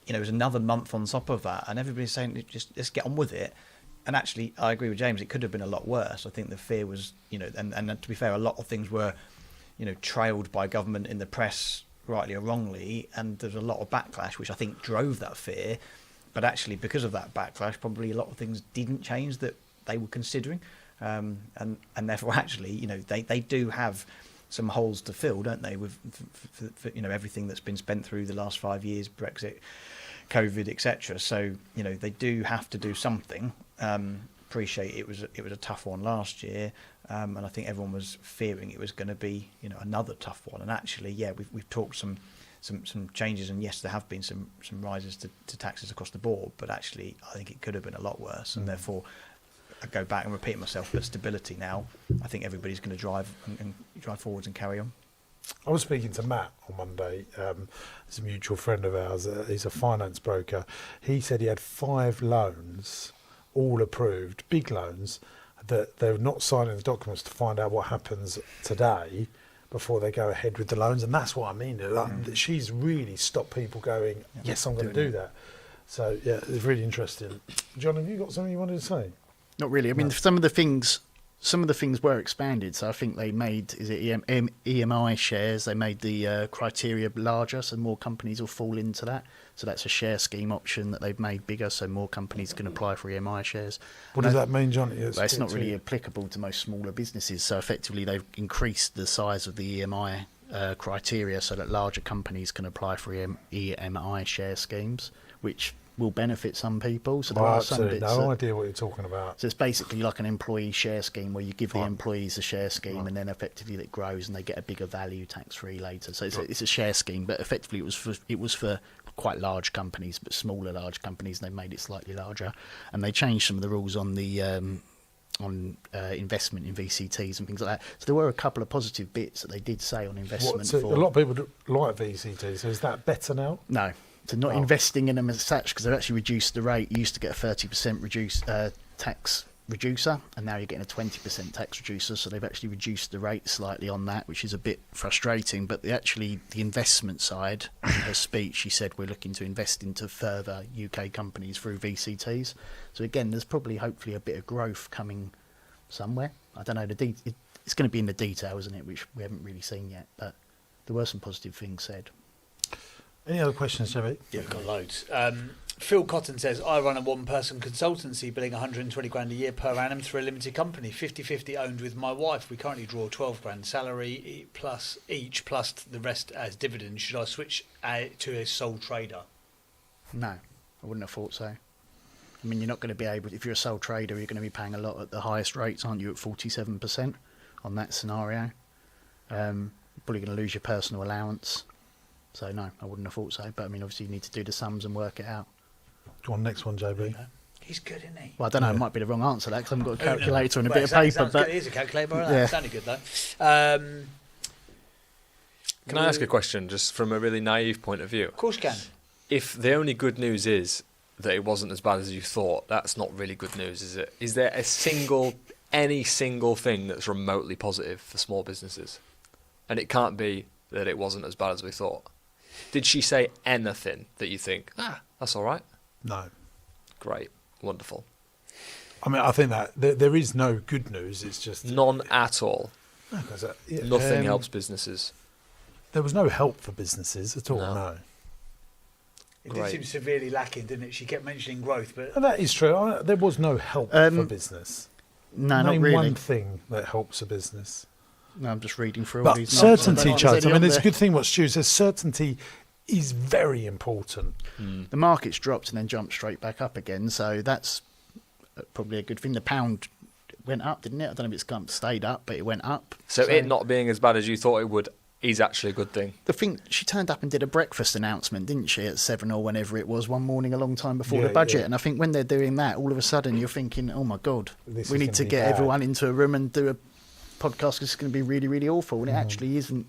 C: You know, there's another month on top of that, and everybody's saying just let's get on with it. And actually, I agree with James. It could have been a lot worse. I think the fear was, you know, and to be fair, a lot of things were, you know, trailed by government in the press, rightly or wrongly, and there's a lot of backlash, which I think drove that fear. But actually, because of that backlash, probably a lot of things didn't change that they were considering. And therefore, actually, you know, they do have some holes to fill, don't they? With for, you know, everything that's been spent through the last 5 years, Brexit, COVID, etc. So, you know, they do have to do something. Appreciate it was a tough one last year, and I think everyone was fearing it was going to be, you know, another tough one. And actually, we've talked some changes, and yes, there have been some rises to taxes across the board. But actually, I think it could have been a lot worse, and therefore. I go back and repeat myself, but stability now. I think everybody's going to drive and drive forwards and carry on.
A: I was speaking to Matt on Monday. He's a mutual friend of ours. He's a finance broker. He said he had 5 loans, all approved, big loans, that they're not signing the documents to find out what happens today before they go ahead with the loans. And that's what I mean. Like, she's really stopped people going, yes, I'm going to do that. So, yeah, it's really interesting. John, have you got something you wanted to say?
D: Not really. I mean, some of the things were expanded. So I think they made EMI shares. They made the criteria larger, so more companies will fall into that. So that's a share scheme option that they've made bigger, so more companies can apply for EMI shares.
A: What does that mean, John?
D: It's not really applicable to most smaller businesses. So effectively, they've increased the size of the EMI criteria so that larger companies can apply for EMI share schemes, which will benefit some people. So there are some bits.
A: No idea what you're talking about.
D: So it's basically like an employee share scheme where you give the employees a share scheme, and then effectively it grows and they get a bigger value tax-free later. So it's a share scheme, but effectively it was for quite large companies, but smaller large companies, and they made it slightly larger. And they changed some of the rules on the investment in VCTs and things like that. So there were a couple of positive bits that they did say on investment.
A: So a lot of people like VCTs. So is that better now?
D: No. So not investing in them as such, because they've actually reduced the rate. You used to get a 30% reduced tax reducer, and now you're getting a 20% tax reducer. So they've actually reduced the rate slightly on that, which is a bit frustrating. But the investment side, in her speech, she said we're looking to invest into further UK companies through VCTs. So again, there's probably hopefully a bit of growth coming somewhere. I don't know, it's going to be in the detail, isn't it, which we haven't really seen yet. But there were some positive things said.
A: Any other questions, Jimmy?
B: Yeah, we've got loads. Phil Cotton says, I run a one-person consultancy billing 120 grand a year per annum through a limited company, 50-50 owned with my wife. We currently draw 12 grand salary plus the rest as dividends. Should I switch to a sole trader?
D: No, I wouldn't have thought so. I mean, you're not going to be able, if you're a sole trader, you're going to be paying a lot at the highest rates, aren't you, at 47% on that scenario? You're probably going to lose your personal allowance. So no, I wouldn't have thought so. But I mean, obviously you need to do the sums and work it out.
A: Go on, next one, JB.
B: He's good, isn't he?
D: Well, I don't know. It might be the wrong answer, that, because I haven't got a calculator and a bit of paper.
B: But here's a calculator. That sounded good, though.
E: Can I ask a question, just from a really naive point of view?
B: Of course you can.
E: If the only good news is that it wasn't as bad as you thought, that's not really good news, is it? Is there any single thing that's remotely positive for small businesses? And it can't be that it wasn't as bad as we thought. Did she say anything that you think, that's all right?
A: No.
E: Great. Wonderful.
A: I mean, I think that there is no good news. It's just...
E: None at all.
A: No, 'cause,
E: Nothing helps businesses.
A: There was no help for businesses at all, no.
B: It did seem severely lacking, didn't it? She kept mentioning growth, but...
A: And that is true. There was no help for business.
D: No,
A: Name
D: not really.
A: one thing that helps a business.
D: No, I'm just reading through all
A: But
D: these.
A: certainty,
D: Charles.
A: Chad. I mean, it's a good thing what Stu says. Certainty is very important.
D: The market's dropped and then jumped straight back up again, so that's probably a good thing. The pound went up, didn't it? I don't know if it's stayed up, but it went up.
E: So it not being as bad as you thought it would is actually a good thing.
D: The thing, she turned up and did a breakfast announcement, didn't she, at 7 or whenever it was one morning a long time before the budget.
A: Yeah.
D: And I think when they're doing that, all of a sudden you're thinking, oh my God,
A: This
D: we
A: is
D: need
A: gonna
D: to
A: be
D: get
A: bad.
D: everyone into a room and do a podcast because it's going to be really, really awful. And it actually isn't.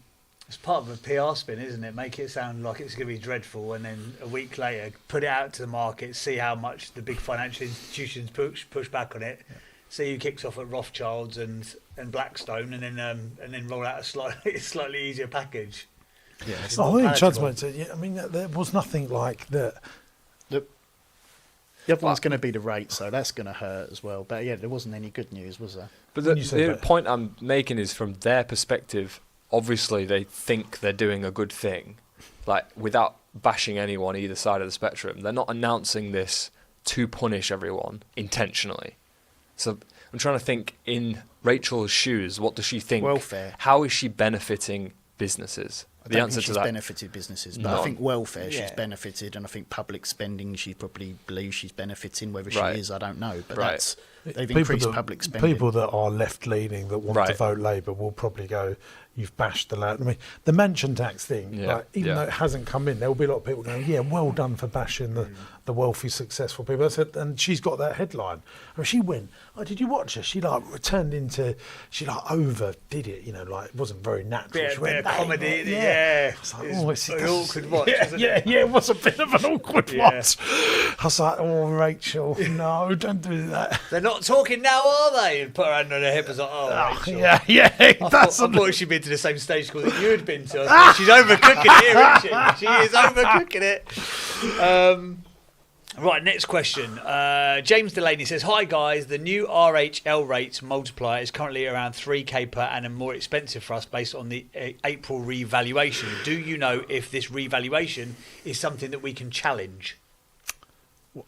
B: It's part of a PR spin, isn't it? Make it sound like it's going to be dreadful, and then a week later, put it out to the market, see how much the big financial institutions push back on it, see who kicks off at Rothschilds and Blackstone, and then roll out a slightly easier package.
D: Yeah,
B: It's
A: I
B: more
A: think Chad's
B: palatable.
A: point. I mean, there was nothing like that.
D: the other one's going to be the rate, so that's going to hurt as well. But yeah, there wasn't any good news, was there?
E: But
A: When you say
E: the
A: that-
E: point I'm making is from their perspective, obviously they think they're doing a good thing, like without bashing anyone either side of the spectrum. They're not announcing this to punish everyone intentionally. So I'm trying to think in Rachel's shoes, what does she think?
D: Welfare.
E: How is she benefiting businesses?
D: I
E: The
D: don't
E: answer
D: think
E: to
D: she's
E: that.
D: benefited businesses, but
E: None.
D: I think welfare she's
B: Yeah.
D: benefited, and I think public spending she probably believes she's benefiting. Whether
E: Right.
D: she is, I don't know. But
E: Right.
D: that's they've increased public spending.
A: People that are left-leaning that want to
E: Right.
A: vote Labour will probably go, you've bashed the land. I mean, the mansion tax thing,
E: Yeah,
A: like, even
E: yeah.
A: though it hasn't come in, there will be a lot of people going, yeah, well done for bashing the wealthy, successful people. I said, and she's got that headline. I mean, she went, did you watch her? She she overdid it, like it wasn't very natural. She
B: Bit
A: went,
B: of comedy,
A: yeah.
B: yeah.
A: I was like,
B: It's
A: it's
B: an awkward watch,
A: yeah,
B: isn't
A: yeah,
B: it?
A: yeah, it was a bit of an awkward
B: Yeah.
A: watch. I was like, Rachel, no, don't do that.
B: They're not talking now, are they? And put her hand on her hip and was like, Rachel.
A: Yeah, it
B: I
A: doesn't.
B: thought she'd been to the same stage school that you had been to. I thought she's overcooking it here, isn't she? She is overcooking it. Right, next question. James Delaney says, hi guys, the new RHL rates multiplier is currently around 3k per annum more expensive for us based on the April revaluation. Do you know if this revaluation is something that we can challenge?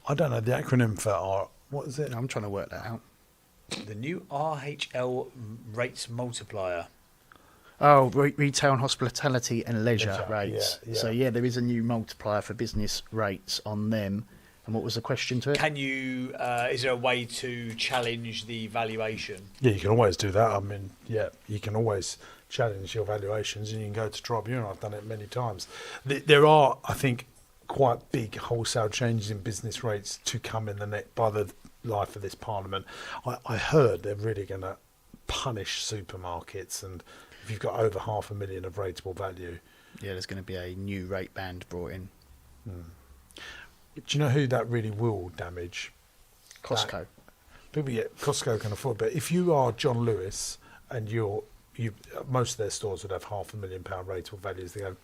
A: I don't know the acronym for R. What is it?
D: I'm trying to work that out.
B: The new RHL rates multiplier.
D: Oh, retail and hospitality and leisure
A: Leisure,
D: rates.
A: yeah.
D: So yeah, there is a new multiplier for business rates on them. And what was the question to it?
B: Can you? Is there a way to challenge the valuation?
A: Yeah, you can always do that. I mean, yeah, you can always challenge your valuations and you can go to tribunal. I've done it many times. There are, I think, quite big wholesale changes in business rates to come in by the life of this parliament. I heard they're really going to punish supermarkets, and if you've got over 500,000 of rateable value.
D: Yeah, there's going to be a new rate band brought in.
A: Do you know who that really will damage?
D: Costco.
A: People, yeah, Costco can afford, but if you are John Lewis and most of their stores would have £500,000 rateable values, they go,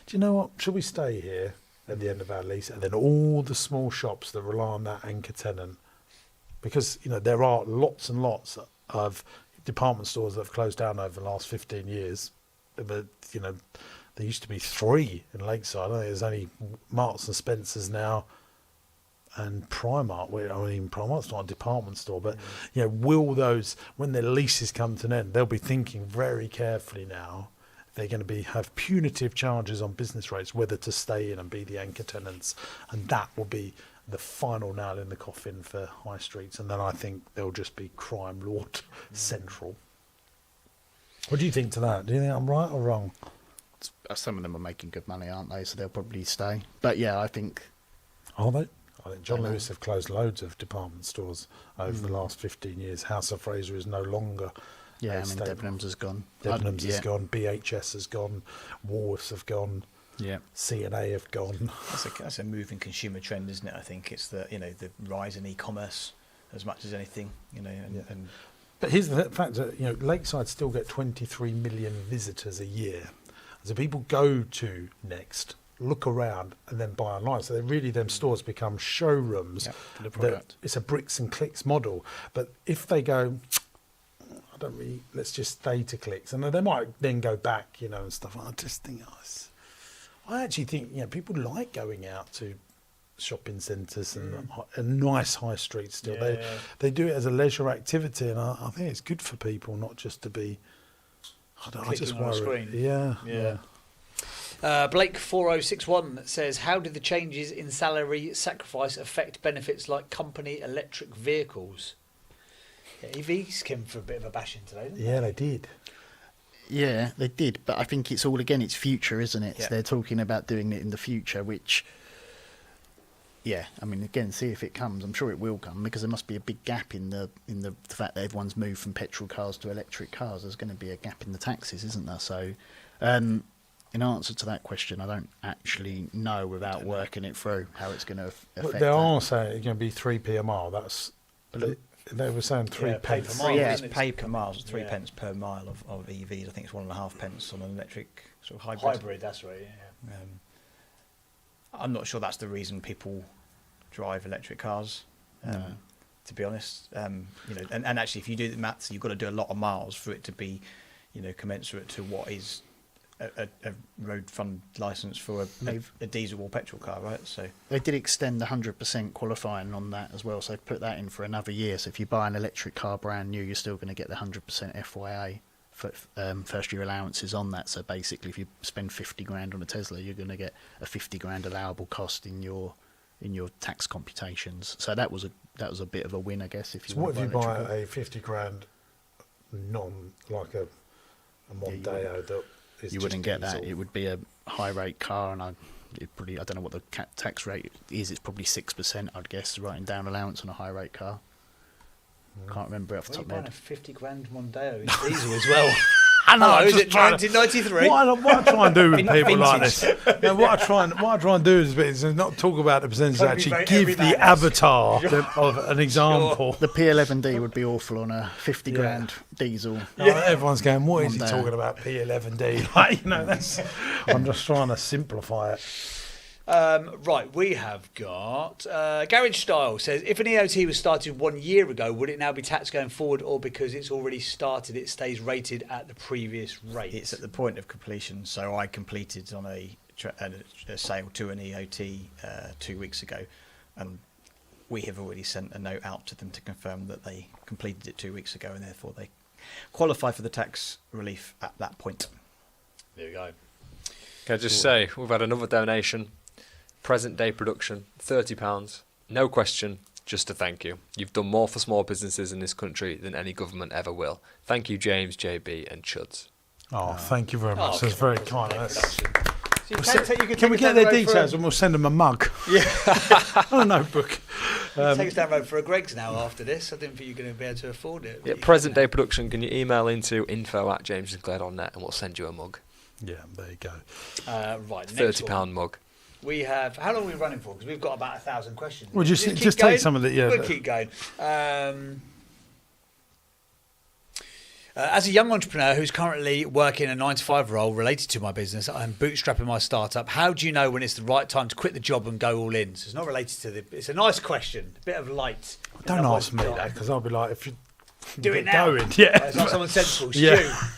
A: do you know what? Should we stay here at the end of our lease? And then all the small shops that rely on that anchor tenant, because there are lots and lots of department stores that have closed down over the last 15 years, but there used to be 3 in Lakeside. I think there's only Marks and Spencer's now, and Primark. Primark's not a department store, but will those, when their leases come to an end, they'll be thinking very carefully now. They're going to have punitive charges on business rates, whether to stay in and be the anchor tenants, and that will be the final nail in the coffin for high streets. And then I think they'll just be crime lord central. What do you think to that? Do you think I'm right or wrong?
D: Some of them are making good money, aren't they? So they'll probably stay. But yeah, I think...
A: Are they? I think John Lewis have closed loads of department stores over the last 15 years. House of Fraser is no longer
D: Yeah, I mean, Debenhams has gone.
A: Debenhams has gone. BHS has gone. Woolworths have gone.
D: Yeah.
A: C&A have gone.
C: That's a moving consumer trend, isn't it? I think it's the rise in e-commerce as much as anything, and
A: But here's the fact that Lakeside still get 23 million visitors a year. So people go to Next, look around, and then buy online. So them stores become showrooms.
D: For the product.
A: It's a bricks and clicks model. But if they go, let's just stay to clicks, and they might then go back, and stuff. I just think, I actually think, people like going out to shopping centres and a nice high street still. They do it as a leisure activity, and I think it's good for people, not just to be. I just
B: on a screen.
A: Yeah.
B: Blake 4061 says, how did the changes in salary sacrifice affect benefits like company electric vehicles? Yeah, EVs came for a bit of a bashing today, didn't they?
A: Yeah, they did.
D: Yeah, they did, but I think it's all, again, it's future, isn't it?
C: Yeah.
D: So they're talking about doing it in the future, which, yeah, I mean, again, see if it comes. I'm sure it will come, because there must be a big gap in the fact that everyone's moved from petrol cars to electric cars. There's going to be a gap in the taxes, isn't there? So, in answer to that question, I don't actually know without working it through how it's going to affect.
A: But they are saying it's going to be 3p a mile. They were saying 3 pence.
B: per mile.
C: it's
B: isn't it?
C: paid per mile, 3
B: Yeah.
C: pence per mile of EVs. I think it's 1.5 pence on an electric sort of hybrid.
B: Hybrid, that's right, yeah.
C: I'm not sure that's the reason people drive electric cars.
D: No.
C: To be honest, and actually, if you do the maths, you've got to do a lot of miles for it to be, commensurate to what is a road fund license for a diesel or petrol car, right? So
D: They did extend the 100% qualifying on that as well, so they put that in for another year. So if you buy an electric car brand new, you're still going to get the 100% FYA for first year allowances on that. So basically, if you spend 50 grand on a Tesla, you're going to get a 50 grand allowable cost in your tax computations. So that was a bit of a win, I guess. If you
A: So what if you buy
D: electrical.
A: a 50 grand like a Mondeo that is
D: You
A: just
D: wouldn't get
A: diesel?
D: that. It would be a high rate car, and I don't know what the tax rate is. It's probably 6%, I'd guess, writing down allowance on a high rate car. Can't remember off the
B: Well,
D: top
B: you're
D: of my
B: buying a
D: head.
B: 50 grand Mondeo in diesel as well.
A: I know.
B: Is it 1993?
A: What I try and do with people like this, what I try and do is not talk about the percentage,
B: Try to
A: actually
B: be
A: give
B: every
A: the
B: man
A: avatar of an example.
D: The P11D would be awful on a 50 grand diesel.
A: Everyone's going, what is he
D: Mondeo.
A: talking about P11D? I'm just trying to simplify it.
B: Right, we have got Garage Style says, if an EOT was started 1 year ago, would it now be taxed going forward, or because it's already started, it stays rated at the previous rate?
C: it's at the point of completion. So I completed on a sale to an EOT 2 weeks ago, and we have already sent a note out to them to confirm that they completed it 2 weeks ago, and therefore they qualify for the tax relief at that point.
B: There we go.
E: Can I just say, we've had another donation. Present day production, £30. No question, just a thank you. You've done more for small businesses in this country than any government ever will. Thank you, James, JB, and Chuds.
A: Oh, thank you very much. That's very kind. Can we get their details and we'll send them a mug?
B: Yeah.
A: On a notebook.
B: Take us down the road for a Greg's now after this. I didn't think you were going to be able to afford it.
E: Yeah, present day production, can you email into info@jamesinclair.net and we'll send you a mug.
A: Yeah, there you go.
B: Right, next
E: £30
B: one.
E: mug.
B: We have, how long are we running for? Because we've got about 1,000 questions.
A: Well, just
B: keep
A: take
B: going?
A: some of the.
B: We'll keep going. As a young entrepreneur who's currently working a 9-to-5 role related to my business, I'm bootstrapping my startup. How do you know when it's the right time to quit the job and go all in? So it's not related to the. It's a nice question, a bit of light.
A: Don't ask me that, because I'll be like, if you
B: Do
A: get
B: it now.
A: going, yeah.
B: It's like someone sensible. Stu,
A: Yeah.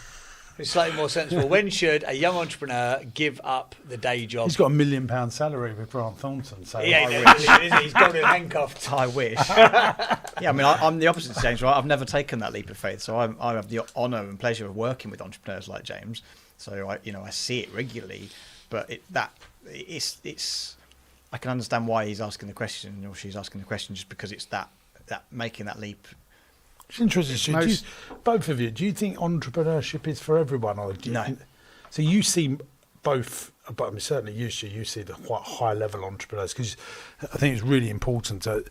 B: it's slightly more sensible. When should a young entrepreneur give up the day job?
A: He's got £1 million salary with Grant Thornton, so
B: He ain't never is he? He's golden handcuffed.
C: I wish. Yeah, I mean, I'm the opposite to James, right? I've never taken that leap of faith, so I have the honour and pleasure of working with entrepreneurs like James. So I see it regularly, but it's. I can understand why he's asking the question or she's asking the question, just because it's that making that leap.
A: It's interesting. Both of you, do you think entrepreneurship is for everyone, or do you
C: No.
A: think, so you see both, but I mean, certainly you see the quite high level entrepreneurs, because I think it's really important to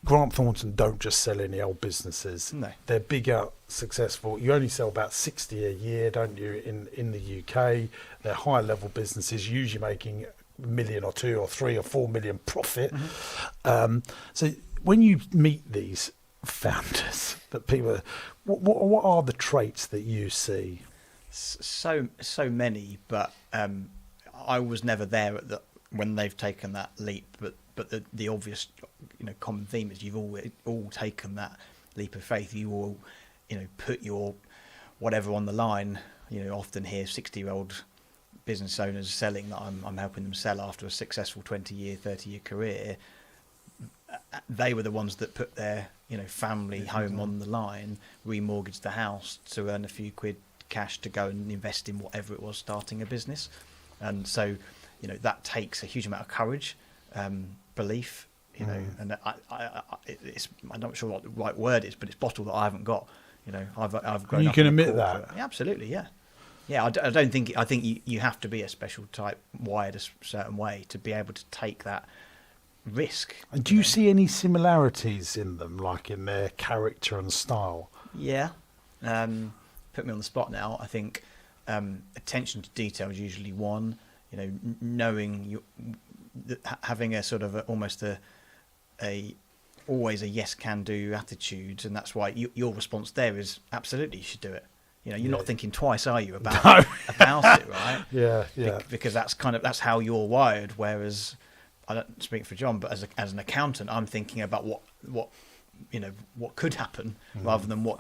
A: Grant Thornton don't just sell any old businesses.
C: No.
A: They're bigger, successful. You only sell about 60 a year, don't you, in the UK. They're high level businesses, usually making $1 million or 2 or 3 or 4 million profit. So when you meet these founders, that people, what are the traits that you see?
C: So many, but I was never there at when they've taken that leap. But the obvious, common theme is you've all taken that leap of faith. You all, put your whatever on the line. Often hear 60-year-old business owners selling that I'm helping them sell after a successful 20-year, 30-year career. They were the ones that put their family home on the line, remortgaged the house to earn a few quid cash to go and invest in whatever it was starting a business. And so that takes a huge amount of courage, belief, and I'm not sure what the right word is, but it's bottle that I haven't got. I've grown
A: you
C: up
A: can
C: in a
A: admit
C: corporate-
A: that.
C: Yeah, absolutely, yeah. I think you have to be a special type, wired a certain way to be able to take that risk.
A: And do you see any similarities in them, like in their character and style?
C: Yeah. Put me on the spot now. I think attention to detail is usually one. Knowing having a sort of almost always a yes can do attitude, and that's why your response there is absolutely you should do it. You're not thinking twice, are you, about it, right?
A: Yeah.
C: Because that's how you're wired. Whereas I don't speak for John, but as an accountant, I'm thinking about what could happen rather than what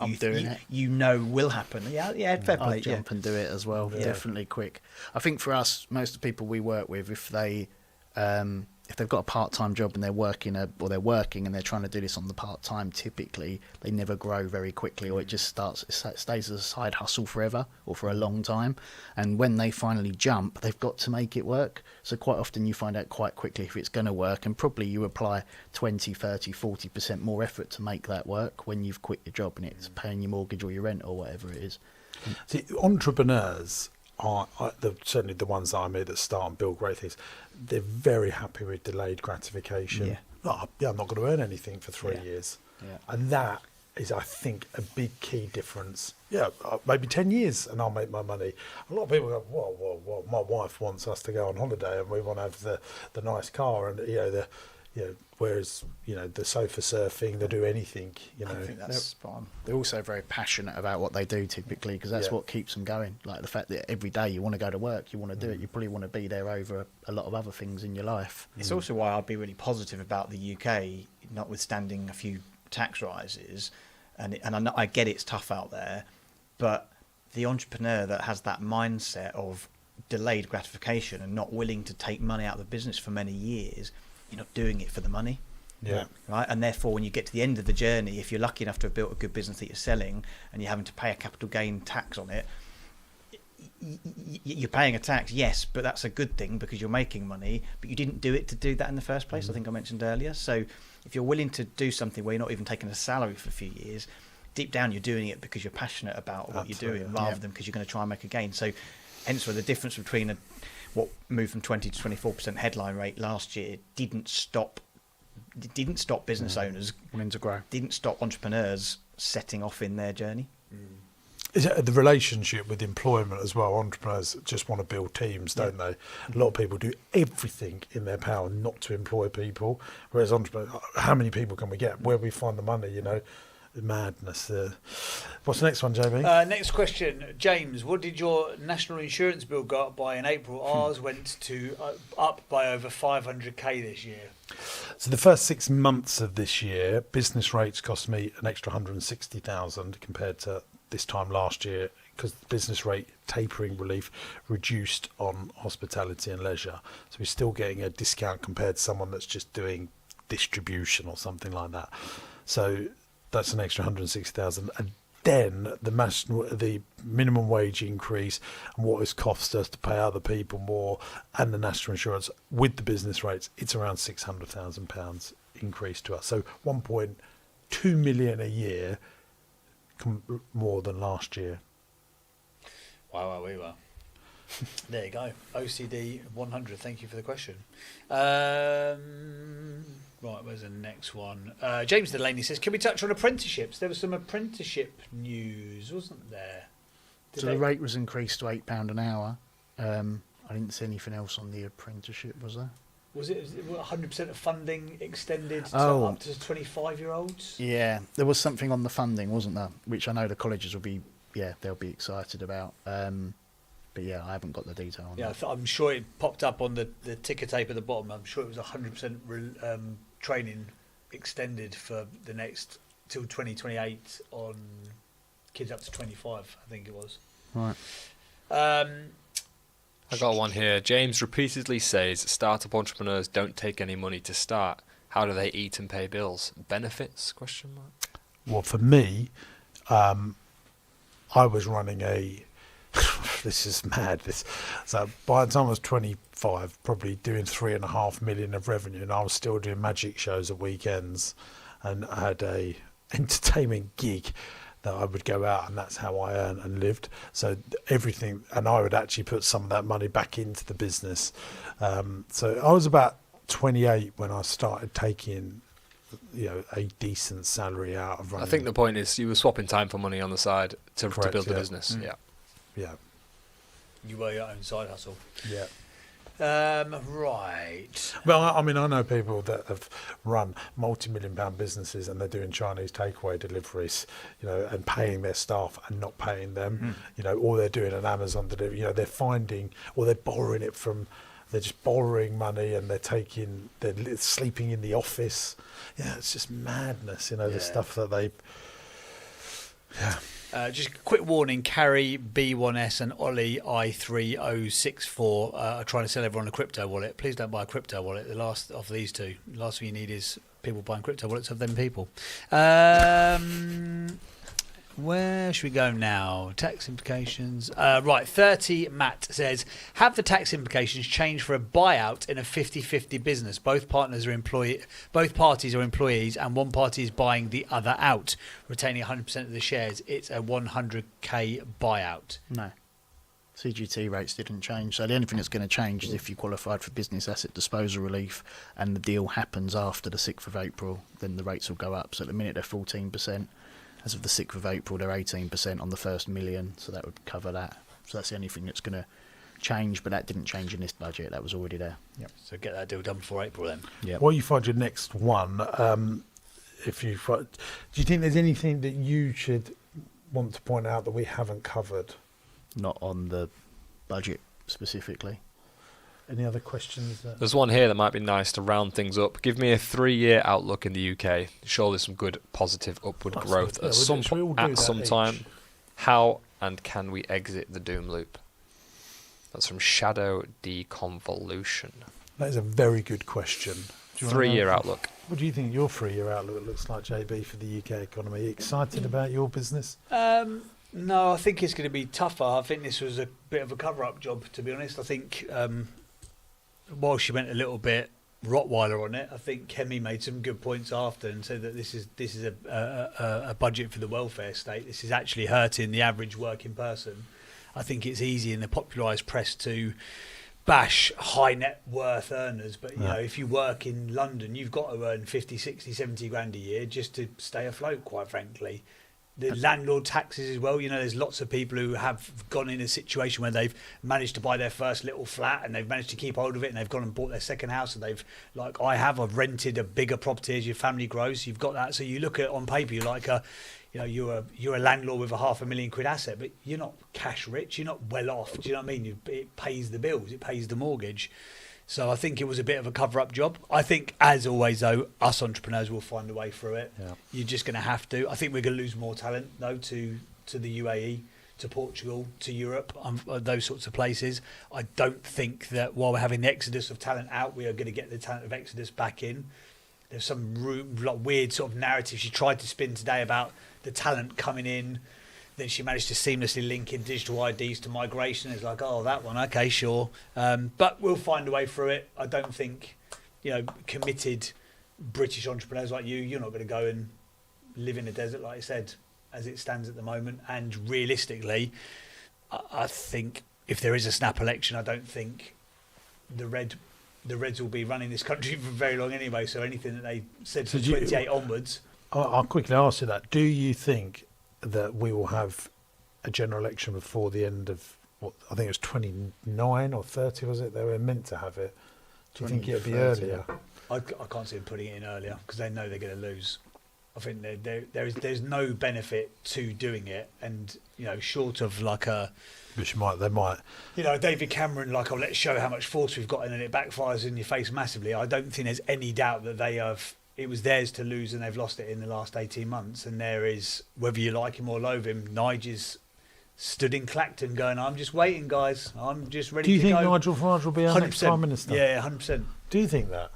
C: you know will happen. Yeah, fair play.
D: I jump and do it as well.
A: Yeah.
D: Definitely quick. I think for us, most of the people we work with, if they've got a part-time job and they're working and they're trying to do this on the part-time, typically they never grow very quickly, or it stays as a side hustle forever or for a long time. And when they finally jump, they've got to make it work. So quite often you find out quite quickly if it's going to work, and probably you apply 20, 30, 40% more effort to make that work when you've quit your job and it's paying your mortgage or your rent or whatever it is.
A: See, entrepreneurs are certainly the ones that I meet that start and build great things. They're very happy with delayed gratification. I'm not going to earn anything for 3 years.
D: Yeah.
A: And that is, I think, a big key difference. Maybe 10 years and I'll make my money. A lot of people go, well, my wife wants us to go on holiday and we want to have the nice car and, whereas, the sofa surfing, they do anything,
C: I think that's spot on.
D: They're also very passionate about what they do typically, because that's what keeps them going. Like the fact that every day you want to go to work, you want to do it, you probably want to be there over a lot of other things in your life.
C: It's also why I'd be really positive about the UK, notwithstanding a few tax rises, and I get it's tough out there, but the entrepreneur that has that mindset of delayed gratification and not willing to take money out of the business for many years, you're not doing it for the money.
A: Yeah.
C: Right. And therefore, when you get to the end of the journey, if you're lucky enough to have built a good business that you're selling and you're having to pay a capital gain tax on it, you're paying a tax, yes, but that's a good thing because you're making money, but you didn't do it to do that in the first place. I think I mentioned earlier. So if you're willing to do something where you're not even taking a salary for a few years, deep down you're doing it because you're passionate about what you're doing rather than because you're going to try and make a gain. So hence where the difference between what moved from 20 to 24% headline rate last year didn't stop business owners
D: Wanting to grow.
C: didn't stop entrepreneurs setting off in their journey.
A: Is it the relationship with employment as well? Entrepreneurs just want to build teams, don't they? A lot of people do everything in their power not to employ people, whereas entrepreneurs, how many people can we get? Where we find the money, madness. What's the next one, JB?
B: Next question, James. What did your national insurance bill go up by in April? Ours went to up by over 500k this year.
A: So the first 6 months of this year, business rates cost me an extra 160,000 compared to this time last year, because the business rate tapering relief reduced on hospitality and leisure. So we're still getting a discount compared to someone that's just doing distribution or something like that. So that's an extra 160,000. And then the minimum wage increase and what it's cost us to pay other people more and the national insurance with the business rates, it's around £600,000 increase to us. So 1.2 million a year more than last year.
B: Wow, we were. There you go. OCD 100. Thank you for the question. Right, where's the next one? James Delaney says, can we touch on apprenticeships? There was some apprenticeship news, wasn't there?
D: So the rate was increased to £8 an hour. I didn't see anything else on the apprenticeship, was there?
B: Was it 100% of funding extended to up to 25-year-olds?
D: Yeah, there was something on the funding, wasn't there? Which I know the colleges will be, they'll be excited about. But yeah, I haven't got the detail on that.
B: I'm sure it popped up on the ticker tape at the bottom. I'm sure it was 100% training extended for the next till 2028 on kids up to 25, I think it was.
D: Right.
E: I got one here. James repeatedly says startup entrepreneurs don't take any money to start. How do they eat and pay bills? Benefits? ?
A: Well, for me, I was running this is mad. So by the time I was 25, probably doing 3.5 million of revenue, and I was still doing magic shows at weekends, and I had a entertainment gig that I would go out, and that's how I earned and lived. So everything, and I would actually put some of that money back into the business. So I was about 28 when I started taking, a decent salary out of running.
E: I think the point is you were swapping time for money on the side to
A: Correct,
E: build the
A: yeah.
E: business.
A: Yeah.
B: You were your own side hustle.
A: Yeah.
B: Right.
A: Well, I mean, I know people that have run multi-million-pound businesses and they're doing Chinese takeaway deliveries, and paying their staff and not paying them, or they're doing an Amazon delivery. They're finding, or they're borrowing it from, they're just borrowing money and they're sleeping in the office. It's just madness, the stuff that they. Yeah.
B: Just a quick warning, Carrie B1S and Ollie I3064 are trying to sell everyone a crypto wallet. Please don't buy a crypto wallet. The last of these two. The last thing you need is people buying crypto wallets of them people. Where should we go now? Tax implications. Right, 30 Matt says, have the tax implications changed for a buyout in a 50-50 business? Both parties are employees and one party is buying the other out, retaining 100% of the shares. It's a 100k buyout.
D: No. CGT rates didn't change. So the only thing that's going to change is if you qualified for business asset disposal relief and the deal happens after the 6th of April, then the rates will go up. So at the minute they're 14%. As of the 6th of April, they're 18% on the first million, so that would cover that. So that's the only thing that's going to change, but that didn't change in this budget. That was already there. Yep.
B: So get that deal done before April then.
D: Yeah.
A: Well, you find your next one. Do you think there's anything that you should want to point out that we haven't covered?
D: Not on the budget specifically.
A: Any other questions?
E: There's one here that might be nice to round things up. Give me a 3-year outlook in the UK. Surely some good positive upward growth at some time. How and can we exit the doom loop? That's from Shadow Deconvolution.
A: That is a very good question.
E: 3-year outlook.
A: What do you think your 3-year outlook looks like, JB, for the UK economy? Are you excited about your business?
B: No, I think it's going to be tougher. I think this was a bit of a cover-up job, to be honest. I think while she went a little bit Rottweiler on it, I think Kemi made some good points after and said that this is a budget for the welfare state. This is actually hurting the average working person. I think it's easy in the popularised press to bash high net worth earners, but if you work in London, you've got to earn 50, 60, 70 grand a year just to stay afloat, quite frankly. The landlord taxes as well. There's lots of people who have gone in a situation where they've managed to buy their first little flat and they've managed to keep hold of it and they've gone and bought their second house and they've, like I've rented a bigger property as your family grows. You've got that. So you look at it on paper, you're like you're a landlord with a £500,000 asset, but you're not cash rich. You're not well off. Do you know what I mean? It pays the bills. It pays the mortgage. So I think it was a bit of a cover-up job. I think, as always, though, us entrepreneurs will find a way through it. Yeah. You're just going to have to. I think we're going to lose more talent, though, to the UAE, to Portugal, to Europe, those sorts of places. I don't think that while we're having the exodus of talent out, we are going to get the talent of exodus back in. There's some weird sort of narrative she tried to spin today about the talent coming in. Then she managed to seamlessly link in digital IDs to migration. It's like, oh, that one, okay, sure. But we'll find a way through it. I don't think, committed British entrepreneurs like you're not going to go and live in a desert, like I said, as it stands at the moment. And realistically, I think if there is a snap election, I don't think the Reds will be running this country for very long anyway. So anything that they said from 28 onwards.
A: I'll quickly ask you that. Do you think that we will have a general election before the end of what I think it was 29 or 30, was it? They were meant to have it. Do you think it'll be earlier?
B: I can't see them putting it in earlier because they know they're going to lose. I think there's no benefit to doing it, and short of like a,
A: which they might.
B: David Cameron, like, oh, let's show how much force we've got, and then it backfires in your face massively. I don't think there's any doubt that it was theirs to lose, and they've lost it in the last 18 months. And there is, whether you like him or loathe him, Nigel's stood in Clacton going, I'm just waiting, guys. I'm just ready to go.
A: Do you think Nigel Farage will be our next Prime Minister?
B: Yeah, 100%.
A: Do you think that?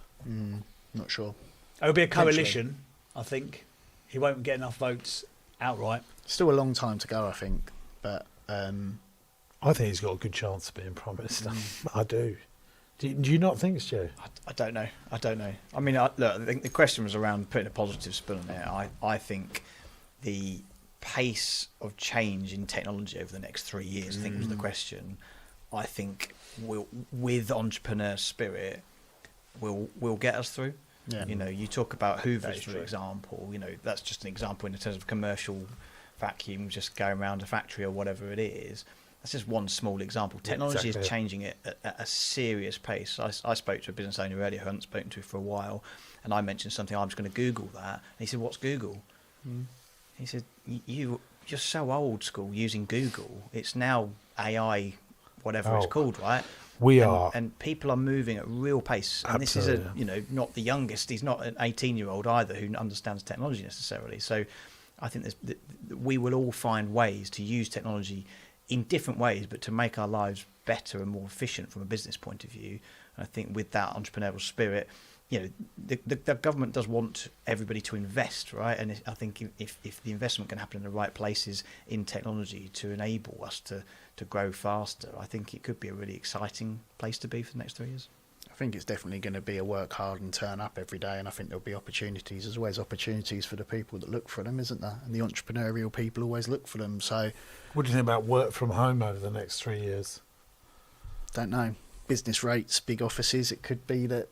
D: Not sure.
B: It'll be a coalition, I think. He won't get enough votes outright.
D: Still a long time to go, I think. But
A: I think he's got a good chance of being Prime Minister. I do. Do you not think, Stu?
C: I don't know. I mean, look, I think the question was around putting a positive spin on it. I think the pace of change in technology over the next 3 years, I think was the question. I think with entrepreneur spirit, will get us through.
D: Yeah.
C: You talk about Hoovers, for example. That's just an example in terms of commercial vacuum, just going around a factory or whatever it is. That's just one small example. Technology is changing it at a serious pace. I spoke to a business owner earlier who I hadn't spoken to for a while, and I mentioned something. I'm just going to Google that. And he said, "What's Google?" He said, "You're so old school using Google. It's now AI, whatever it's called, right?" And people are moving at real pace. And
A: Absolutely.
C: This is not the youngest. He's not an 18-year-old either who understands technology necessarily. So I think we will all find ways to use technology in different ways, but to make our lives better and more efficient from a business point of view. And I think with that entrepreneurial spirit, the government does want everybody to invest, right? And I think if the investment can happen in the right places in technology to enable us to grow faster, I think it could be a really exciting place to be for the next 3 years.
D: I think it's definitely going to be a work hard and turn up every day, and I think there'll be opportunities. There's always opportunities for the people that look for them, isn't there? And the entrepreneurial people always look for them. So,
A: what do you think about work from home over the next 3 years?
D: Don't know. Business rates, big offices. It could be that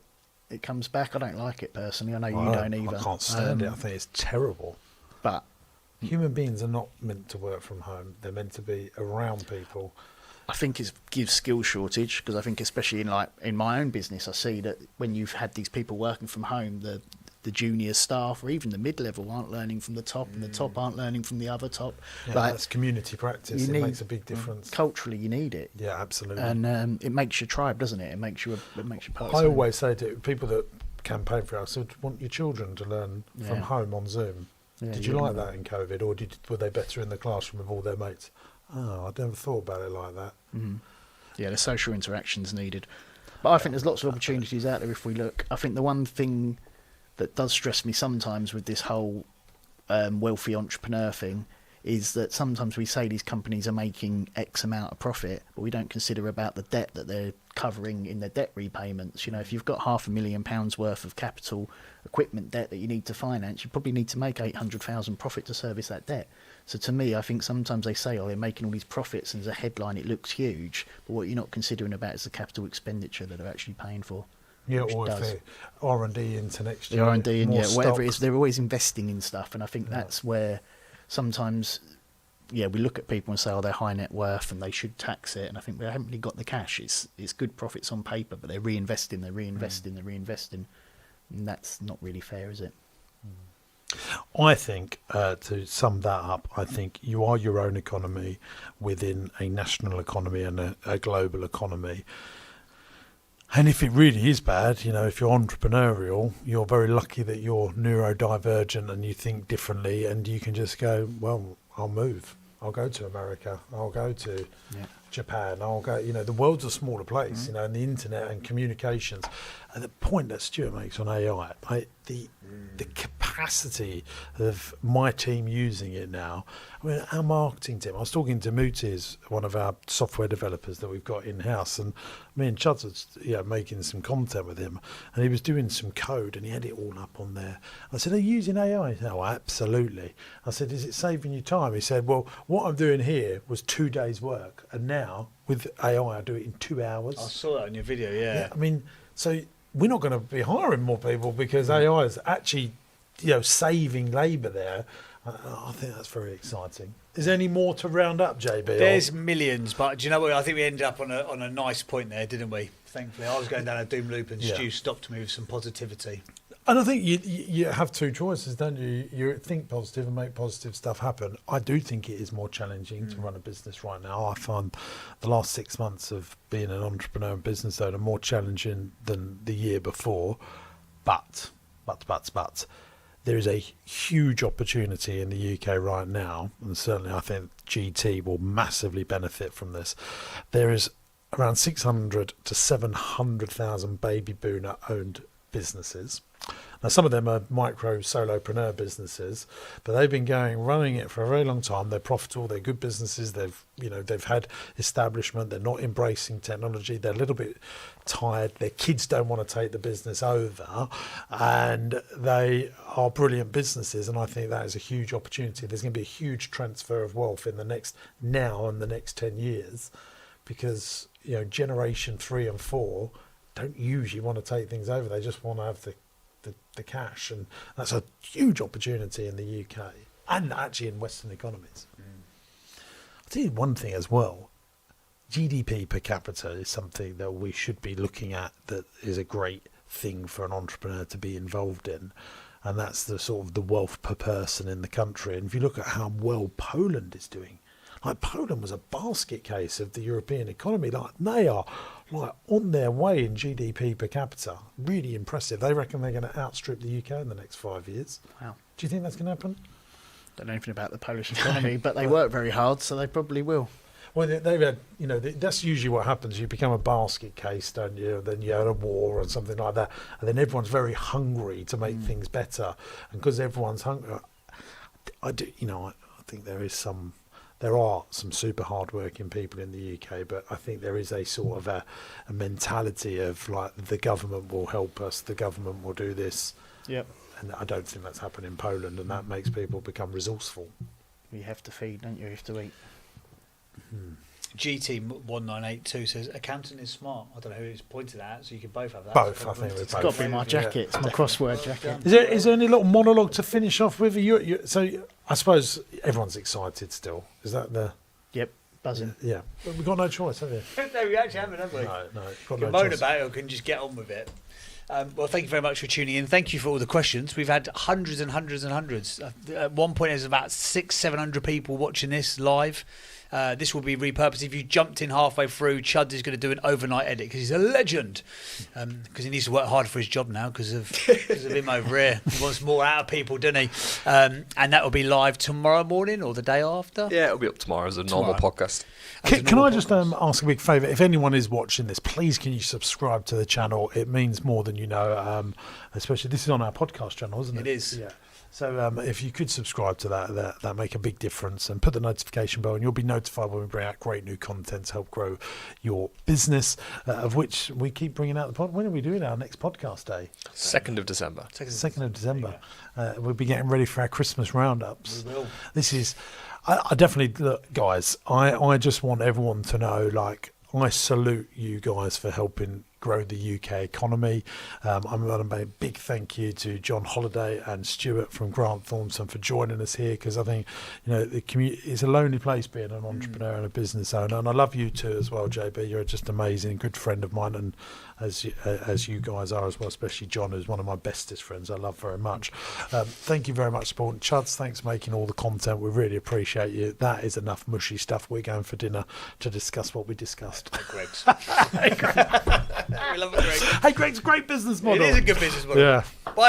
D: it comes back. I don't like it personally. I know you don't either.
A: I can't stand it. I think it's terrible.
D: But
A: human beings are not meant to work from home. They're meant to be around people.
D: I think it gives skill shortage, because I think especially in my own business, I see that when you've had these people working from home, the junior staff or even the mid-level aren't learning from the top, and the top aren't learning from the other top.
A: Yeah, that's community practice. It makes a big difference.
D: Culturally, you need it.
A: Yeah, absolutely.
D: And it makes your tribe, doesn't it? It makes you part.
A: I always say to people that campaign for us, I want your children to learn from home on Zoom.
D: Yeah,
A: did you like that in COVID, or were they better in the classroom with all their mates? Oh, I never thought about it like that.
D: Yeah, the social interaction's needed. But I think there's lots of opportunities out there if we look. I think the one thing that does stress me sometimes with this whole wealthy entrepreneur thing is that sometimes we say these companies are making X amount of profit, but we don't consider about the debt that they're covering in their debt repayments. If you've got £500,000 worth of capital equipment debt that you need to finance, you probably need to make 800,000 profit to service that debt. So to me, I think sometimes they say, they're making all these profits, and as a headline it looks huge, but what you're not considering about is the capital expenditure that they're actually paying for.
A: Yeah, or if they're R&D into next year.
D: The R&D and whatever it is, they're always investing in stuff, and I think that's where sometimes, we look at people and say, they're high net worth and they should tax it, and I think they haven't really got the cash. It's good profits on paper, but they're reinvesting, and that's not really fair, is it?
A: I think, to sum that up, I think you are your own economy within a national economy and a global economy. And if it really is bad, if you're entrepreneurial, you're very lucky that you're neurodivergent and you think differently, and you can just go, well, I'll move. I'll go to America. I'll go to Japan. I'll go, the world's a smaller place, and the internet and communications. And the point that Stuart makes on AI, the capacity of my team using it now. I mean, our marketing team, I was talking to Mooties, one of our software developers that we've got in-house, and me and Chuds was making some content with him, and he was doing some code, and he had it all up on there. I said, are you using AI? He said, oh, absolutely. I said, is it saving you time? He said, well, what I'm doing here was 2 days' work, and now now with AI, I do it in 2 hours.
B: I saw that in your video, yeah.
A: I mean, so we're not going to be hiring more people because AI is actually, saving labour there. I think that's very exciting. Is there any more to round up, JB?
B: There's millions, but do you know what? I think we ended up on a nice point there, didn't we? Thankfully, I was going down a doom loop, and Stu stopped me with some positivity.
A: And I think you have two choices, don't you? You think positive and make positive stuff happen. I do think it is more challenging to run a business right now. I find the last 6 months of being an entrepreneur and business owner more challenging than the year before. But, there is a huge opportunity in the UK right now, and certainly I think GT will massively benefit from this. There is around 600 to 700,000 baby boomer owned businesses. Now, some of them are micro solopreneur businesses, but they've been running it for a very long time. They're profitable. They're good businesses. They've had establishment. They're not embracing technology. They're a little bit tired. Their kids don't want to take the business over, and they are brilliant businesses. And I think that is a huge opportunity. There's going to be a huge transfer of wealth in the next 10 years, because generation 3 and 4 don't usually want to take things over. They just want to have the cash, and that's a huge opportunity in the UK and actually in Western economies. I'll tell you one thing as well. GDP per capita is something that we should be looking at, that is a great thing for an entrepreneur to be involved in, and that's the sort of the wealth per person in the country. And if you look at how well Poland is doing, like Poland was a basket case of the European economy. Like they are on their way in GDP per capita. Really impressive. They reckon they're going to outstrip the UK in the next 5 years.
D: Wow.
A: Do you think that's going to happen?
D: Don't know anything about the Polish economy, but they work very hard, so they probably will.
A: Well, they've had, that's usually what happens. You become a basket case, don't you? Then you had a war or something like that, and then everyone's very hungry to make things better. And because everyone's hungry, I think there are some super hard-working people in the UK, but I think there is a sort of a mentality of like, the government will help us, the government will do this.
D: Yep.
A: And I don't think that's happened in Poland, and that makes people become resourceful.
D: You have to feed, don't you? You have to eat.
B: GT1982 says, accountant is smart. I don't know who's pointed at, so you can both have that.
A: Both, I think.
D: It's got to be my jacket. It's my crossword jacket.
A: Is there any little monologue to finish off with? So I suppose everyone's excited still. Is that the...
D: Yep, buzzing.
A: Yeah. But we've got no choice, have you?
B: No, we actually haven't, have we?
A: No.
B: You can moan about it or can just get on with it. Well, thank you very much for tuning in. Thank you for all the questions. We've had hundreds and hundreds and hundreds. At one point, there's about 600-700 people watching this live. This will be repurposed. If you jumped in halfway through, Chud is going to do an overnight edit because he's a legend. Because he needs to work harder for his job now because of him over here. He wants more out of people, doesn't he? And that will be live tomorrow morning or the day after.
E: Yeah, it'll be up tomorrow as a normal podcast.
A: Can I just ask a big favour? If anyone is watching this, please can you subscribe to the channel? It means more than you know. Especially this is on our podcast channel, isn't it?
B: It is.
A: Yeah. So if you could subscribe to that make a big difference, and put the notification bell, and you'll be notified when we bring out great new content to help grow your business, of which we keep bringing out the pod. When are we doing our next podcast day?
E: 2nd of December.
A: 2nd of December. We'll be getting ready for our Christmas roundups.
B: We will.
A: This is... I definitely... Look, guys, I just want everyone to know, like, I salute you guys for helping grow the UK economy. I'm going to make a big thank you to John Holliday and Stuart from Grant Thornton for joining us here, because I think the community is a lonely place being an entrepreneur and a business owner, and I love you too as well, JB. You're just amazing, good friend of mine, and as you guys are as well, especially John, who's one of my bestest friends I love very much. Thank you very much, Sport. Chuds, thanks for making all the content. We really appreciate you. That is enough mushy stuff. We're going for dinner to discuss what we discussed.
B: Hey, Greg's. We love it, Greg.
A: Hey, Greg's a great business model.
B: It is a good business model.
A: Yeah.
B: Bye.